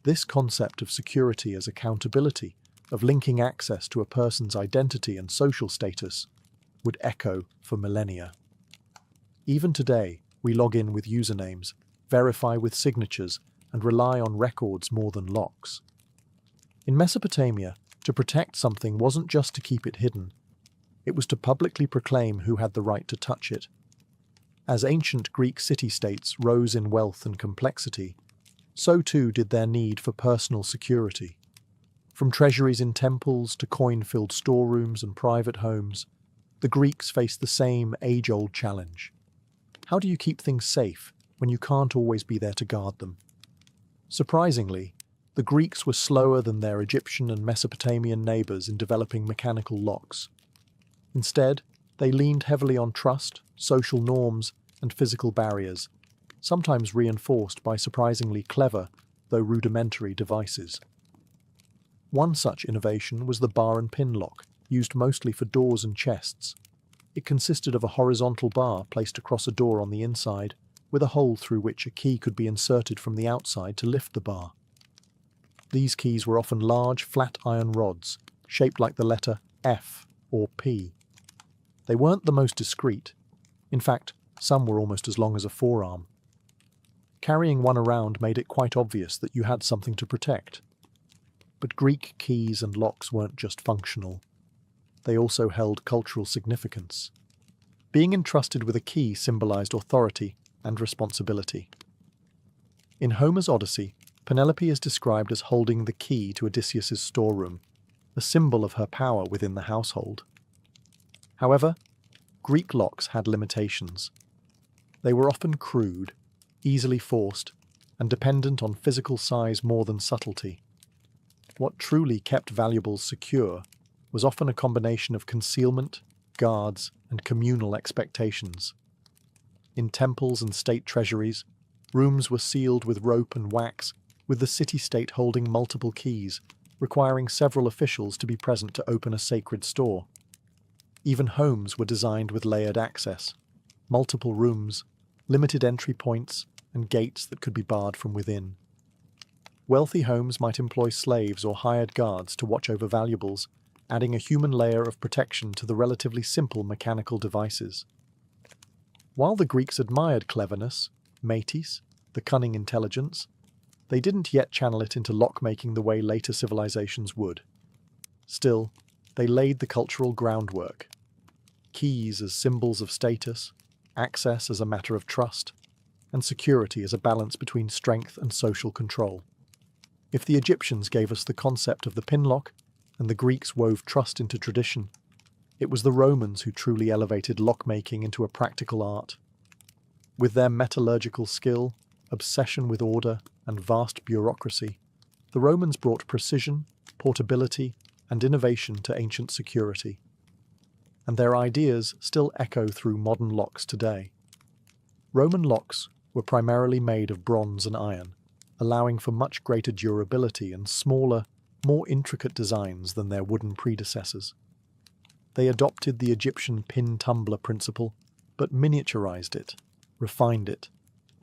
This concept of security as accountability, of linking access to a person's identity and social status, would echo for millennia. Even today, we log in with usernames, verify with signatures, and rely on records more than locks. In Mesopotamia, to protect something wasn't just to keep it hidden. It was to publicly proclaim who had the right to touch it. As ancient Greek city-states rose in wealth and complexity, so too did their need for personal security. From treasuries in temples to coin-filled storerooms and private homes, the Greeks faced the same age-old challenge. How do you keep things safe when you can't always be there to guard them. Surprisingly, the Greeks were slower than their Egyptian and Mesopotamian neighbours in developing mechanical locks. Instead, they leaned heavily on trust, social norms, and physical barriers, sometimes reinforced by surprisingly clever, though rudimentary, devices. One such innovation was the bar and pin lock, used mostly for doors and chests. It consisted of a horizontal bar placed across a door on the inside, with a hole through which a key could be inserted from the outside to lift the bar. These keys were often large, flat iron rods, shaped like the letter F or P. They weren't the most discreet. In fact, some were almost as long as a forearm. Carrying one around made it quite obvious that you had something to protect. But Greek keys and locks weren't just functional. They also held cultural significance. Being entrusted with a key symbolized authority and responsibility. In Homer's Odyssey, Penelope is described as holding the key to Odysseus's storeroom, a symbol of her power within the household. However, Greek locks had limitations. They were often crude, easily forced, and dependent on physical size more than subtlety. What truly kept valuables secure was often a combination of concealment, guards, and communal expectations. In temples and state treasuries, rooms were sealed with rope and wax, with the city-state holding multiple keys, requiring several officials to be present to open a sacred store. Even homes were designed with layered access, multiple rooms, limited entry points, and gates that could be barred from within. Wealthy homes might employ slaves or hired guards to watch over valuables, adding a human layer of protection to the relatively simple mechanical devices. While the Greeks admired cleverness, metis, the cunning intelligence, they didn't yet channel it into lock-making the way later civilizations would. Still, they laid the cultural groundwork. Keys as symbols of status, access as a matter of trust, and security as a balance between strength and social control. If the Egyptians gave us the concept of the pin lock, and the Greeks wove trust into tradition, it was the Romans who truly elevated lock-making into a practical art. With their metallurgical skill, obsession with order, and vast bureaucracy, the Romans brought precision, portability, and innovation to ancient security. And their ideas still echo through modern locks today. Roman locks were primarily made of bronze and iron, allowing for much greater durability and smaller, more intricate designs than their wooden predecessors. They adopted the Egyptian pin-tumbler principle, but miniaturized it, refined it,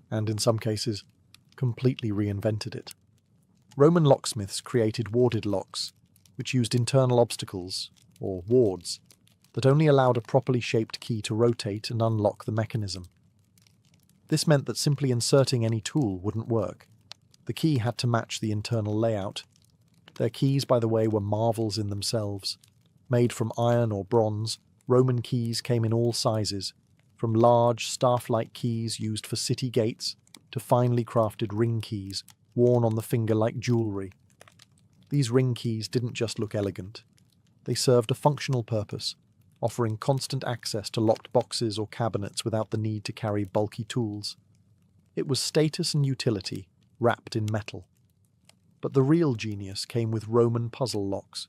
and in some cases, completely reinvented it. Roman locksmiths created warded locks, which used internal obstacles, or wards, that only allowed a properly shaped key to rotate and unlock the mechanism. This meant that simply inserting any tool wouldn't work. The key had to match the internal layout. Their keys, by the way, were marvels in themselves. Made from iron or bronze, Roman keys came in all sizes, from large, staff-like keys used for city gates to finely crafted ring keys, worn on the finger like jewellery. These ring keys didn't just look elegant. They served a functional purpose, offering constant access to locked boxes or cabinets without the need to carry bulky tools. It was status and utility, wrapped in metal. But the real genius came with Roman puzzle locks,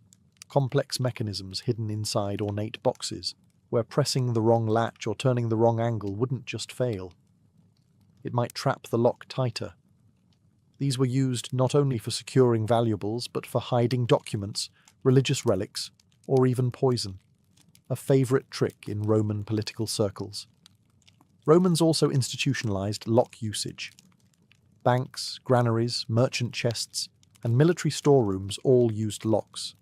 complex mechanisms hidden inside ornate boxes, where pressing the wrong latch or turning the wrong angle wouldn't just fail. It might trap the lock tighter. These were used not only for securing valuables, but for hiding documents, religious relics, or even poison, a favourite trick in Roman political circles. Romans also institutionalized lock usage. Banks, granaries, merchant chests, and military storerooms all used locks.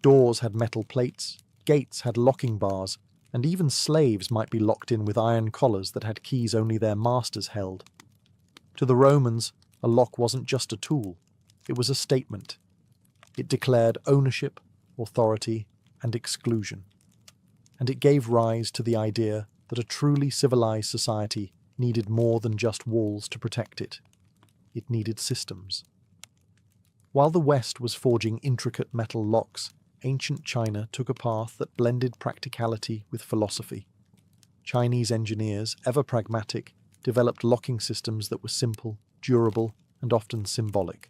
Doors had metal plates, gates had locking bars, and even slaves might be locked in with iron collars that had keys only their masters held. To the Romans, a lock wasn't just a tool, it was a statement. It declared ownership, authority, and exclusion. And it gave rise to the idea that a truly civilized society needed more than just walls to protect it. It needed systems. While the West was forging intricate metal locks, ancient China took a path that blended practicality with philosophy. Chinese engineers, ever pragmatic, developed locking systems that were simple, durable, and often symbolic,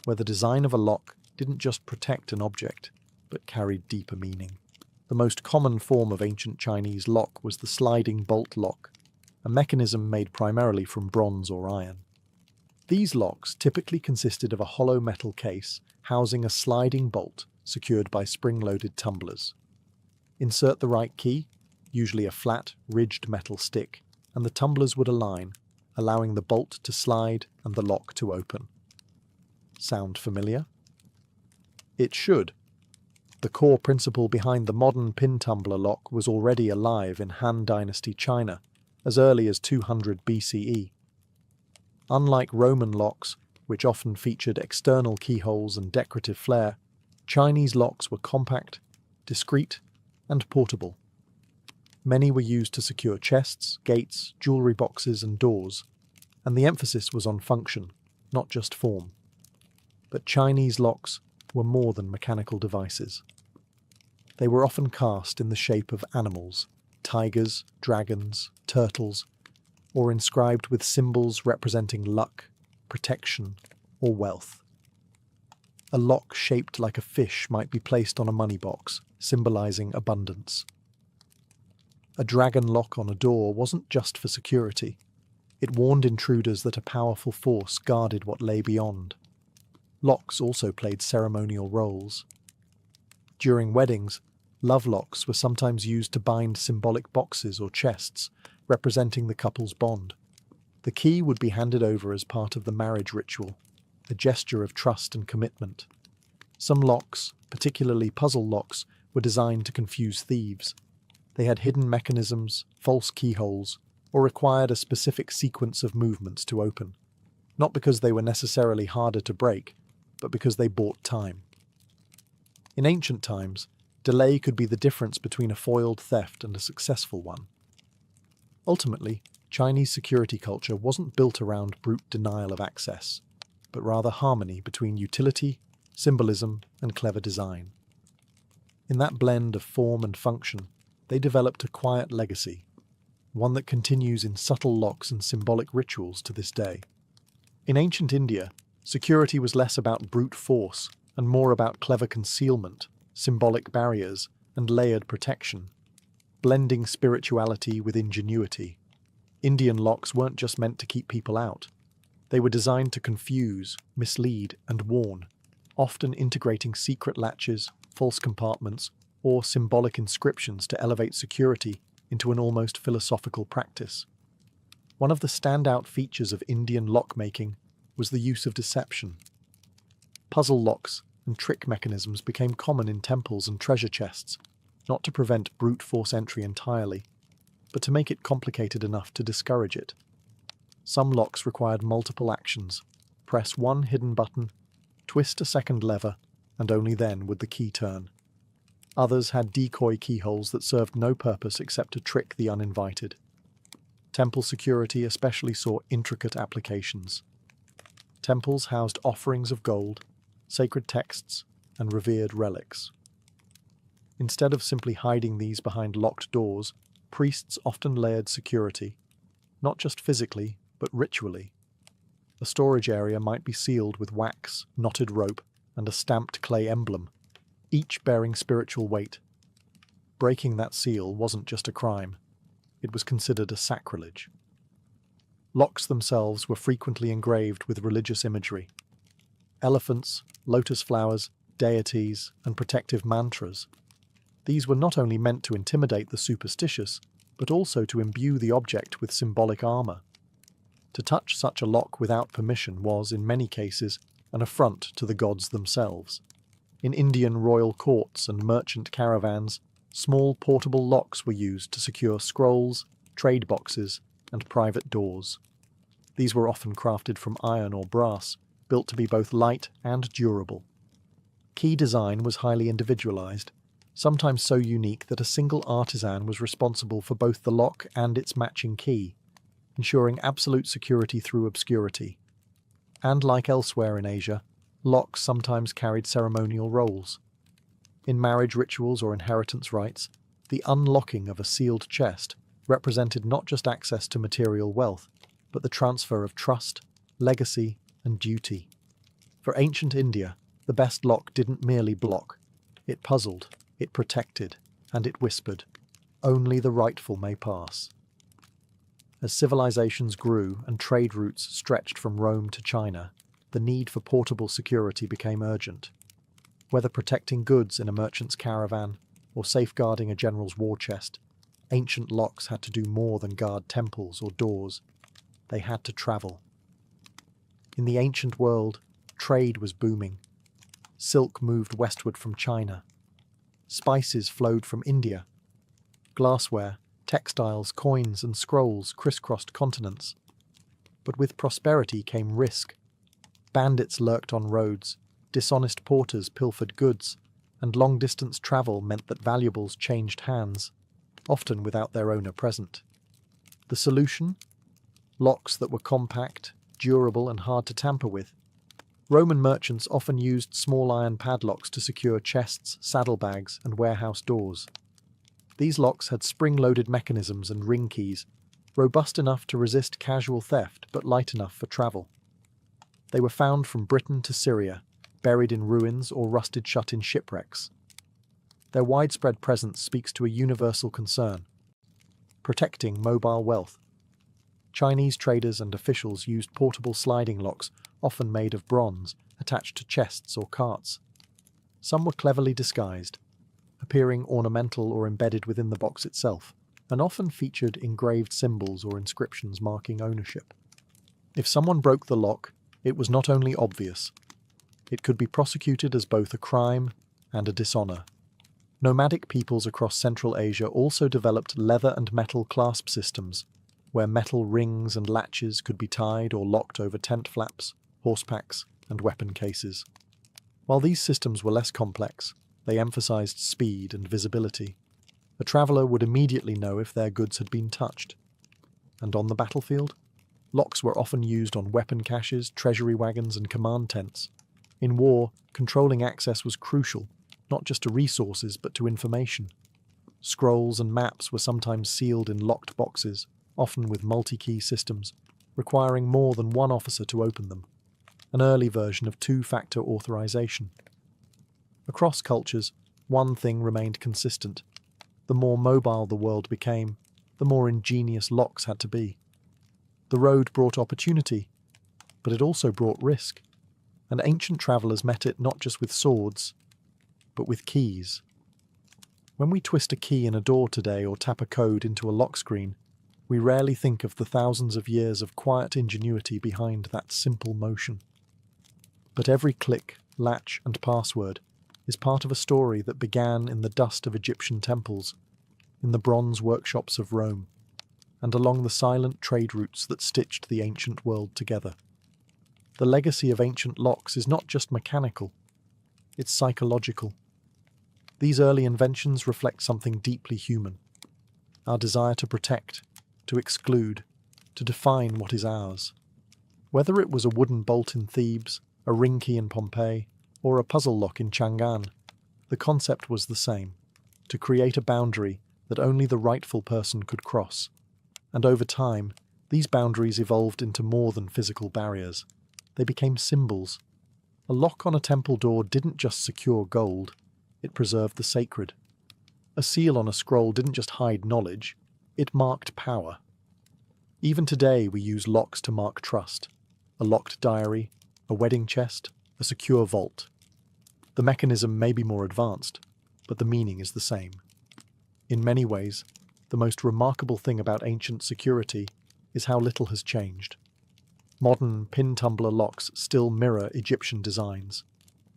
where the design of a lock didn't just protect an object, but carried deeper meaning. The most common form of ancient Chinese lock was the sliding bolt lock, a mechanism made primarily from bronze or iron. These locks typically consisted of a hollow metal case housing a sliding bolt secured by spring-loaded tumblers. Insert the right key, usually a flat, ridged metal stick, and the tumblers would align, allowing the bolt to slide and the lock to open. Sound familiar? It should. The core principle behind the modern pin tumbler lock was already alive in Han Dynasty China as early as 200 BCE. Unlike Roman locks, which often featured external keyholes and decorative flair, Chinese locks were compact, discreet, and portable. Many were used to secure chests, gates, jewelry boxes, and doors, and the emphasis was on function, not just form. But Chinese locks were more than mechanical devices. They were often cast in the shape of animals, tigers, dragons, turtles, or inscribed with symbols representing luck, protection, or wealth. A lock shaped like a fish might be placed on a money box, symbolizing abundance. A dragon lock on a door wasn't just for security. It warned intruders that a powerful force guarded what lay beyond. Locks also played ceremonial roles. During weddings, love locks were sometimes used to bind symbolic boxes or chests, representing the couple's bond. The key would be handed over as part of the marriage ritual, a gesture of trust and commitment. Some locks, particularly puzzle locks, were designed to confuse thieves. They had hidden mechanisms, false keyholes, or required a specific sequence of movements to open, not because they were necessarily harder to break, but because they bought time. In ancient times, delay could be the difference between a foiled theft and a successful one. Ultimately, Chinese security culture wasn't built around brute denial of access, but rather harmony between utility, symbolism, and clever design. In that blend of form and function, they developed a quiet legacy, one that continues in subtle locks and symbolic rituals to this day. In ancient India, security was less about brute force and more about clever concealment, symbolic barriers, and layered protection, blending spirituality with ingenuity. Indian locks weren't just meant to keep people out. They were designed to confuse, mislead, and warn, often integrating secret latches, false compartments, or symbolic inscriptions to elevate security into an almost philosophical practice. One of the standout features of Indian lockmaking was the use of deception. Puzzle locks and trick mechanisms became common in temples and treasure chests, not to prevent brute force entry entirely, but to make it complicated enough to discourage it. Some locks required multiple actions. Press one hidden button, twist a second lever, and only then would the key turn. Others had decoy keyholes that served no purpose except to trick the uninvited. Temple security especially saw intricate applications. Temples housed offerings of gold, sacred texts, and revered relics. Instead of simply hiding these behind locked doors, priests often layered security, not just physically, but ritually. A storage area might be sealed with wax, knotted rope, and a stamped clay emblem, each bearing spiritual weight. Breaking that seal wasn't just a crime, it was considered a sacrilege. Locks themselves were frequently engraved with religious imagery. Elephants, lotus flowers, deities, and protective mantras. These were not only meant to intimidate the superstitious, but also to imbue the object with symbolic armor. To touch such a lock without permission was, in many cases, an affront to the gods themselves. In Indian royal courts and merchant caravans, small portable locks were used to secure scrolls, trade boxes, and private doors. These were often crafted from iron or brass, built to be both light and durable. Key design was highly individualized, sometimes so unique that a single artisan was responsible for both the lock and its matching key, ensuring absolute security through obscurity. And like elsewhere in Asia, locks sometimes carried ceremonial roles. In marriage rituals or inheritance rites, the unlocking of a sealed chest represented not just access to material wealth, but the transfer of trust, legacy, and duty. For ancient India, the best lock didn't merely block. It puzzled, it protected, and it whispered, "Only the rightful may pass." As civilizations grew and trade routes stretched from Rome to China, the need for portable security became urgent. Whether protecting goods in a merchant's caravan or safeguarding a general's war chest, ancient locks had to do more than guard temples or doors. They had to travel. In the ancient world, trade was booming. Silk moved westward from China. Spices flowed from India. Glassware, textiles, coins, and scrolls crisscrossed continents. But with prosperity came risk. Bandits lurked on roads, dishonest porters pilfered goods, and long-distance travel meant that valuables changed hands, often without their owner present. The solution? Locks that were compact, durable, and hard to tamper with. Roman merchants often used small iron padlocks to secure chests, saddlebags, and warehouse doors. These locks had spring-loaded mechanisms and ring keys, robust enough to resist casual theft but light enough for travel. They were found from Britain to Syria, buried in ruins or rusted shut in shipwrecks. Their widespread presence speaks to a universal concern: protecting mobile wealth. Chinese traders and officials used portable sliding locks, often made of bronze, attached to chests or carts. Some were cleverly disguised, appearing ornamental or embedded within the box itself, and often featured engraved symbols or inscriptions marking ownership. If someone broke the lock, it was not only obvious. It could be prosecuted as both a crime and a dishonor. Nomadic peoples across Central Asia also developed leather and metal clasp systems, where metal rings and latches could be tied or locked over tent flaps, horse packs, and weapon cases. While these systems were less complex, they emphasized speed and visibility. A traveler would immediately know if their goods had been touched. And on the battlefield? Locks were often used on weapon caches, treasury wagons, and command tents. In war, controlling access was crucial, not just to resources but to information. Scrolls and maps were sometimes sealed in locked boxes, often with multi-key systems, requiring more than one officer to open them, an early version of two-factor authorization. Across cultures, one thing remained consistent. The more mobile the world became, the more ingenious locks had to be. The road brought opportunity, but it also brought risk, and ancient travelers met it not just with swords, but with keys. When we twist a key in a door today or tap a code into a lock screen, we rarely think of the thousands of years of quiet ingenuity behind that simple motion. But every click, latch, and password is part of a story that began in the dust of Egyptian temples, in the bronze workshops of Rome, and along the silent trade routes that stitched the ancient world together. The legacy of ancient locks is not just mechanical, it's psychological. These early inventions reflect something deeply human: our desire to protect, to exclude, to define what is ours. Whether it was a wooden bolt in Thebes, a ring key in Pompeii, or a puzzle lock in Chang'an, the concept was the same: to create a boundary that only the rightful person could cross. And over time, these boundaries evolved into more than physical barriers. They became symbols. A lock on a temple door didn't just secure gold, it preserved the sacred. A seal on a scroll didn't just hide knowledge, it marked power. Even today we use locks to mark trust: a locked diary, a wedding chest, a secure vault. The mechanism may be more advanced, but the meaning is the same. In many ways, the most remarkable thing about ancient security is how little has changed. Modern pin-tumbler locks still mirror Egyptian designs.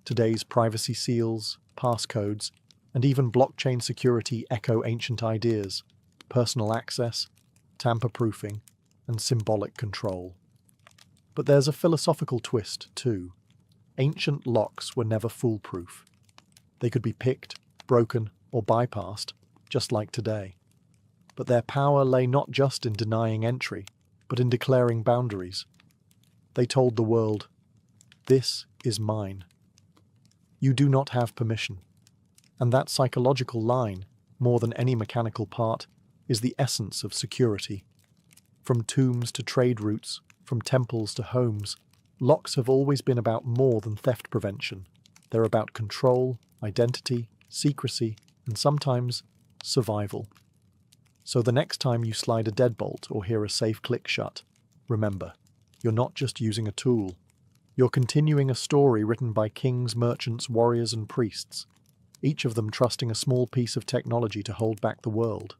Today's privacy seals, passcodes, and even blockchain security echo ancient ideas: personal access, tamper-proofing, and symbolic control. But there's a philosophical twist, too. Ancient locks were never foolproof. They could be picked, broken, or bypassed, just like today. But their power lay not just in denying entry, but in declaring boundaries. They told the world, "This is mine. You do not have permission." And that psychological line, more than any mechanical part, is the essence of security. From tombs to trade routes, from temples to homes, locks have always been about more than theft prevention. They're about control, identity, secrecy, and sometimes survival. So the next time you slide a deadbolt or hear a safe click shut, remember, you're not just using a tool. You're continuing a story written by kings, merchants, warriors, and priests, each of them trusting a small piece of technology to hold back the world.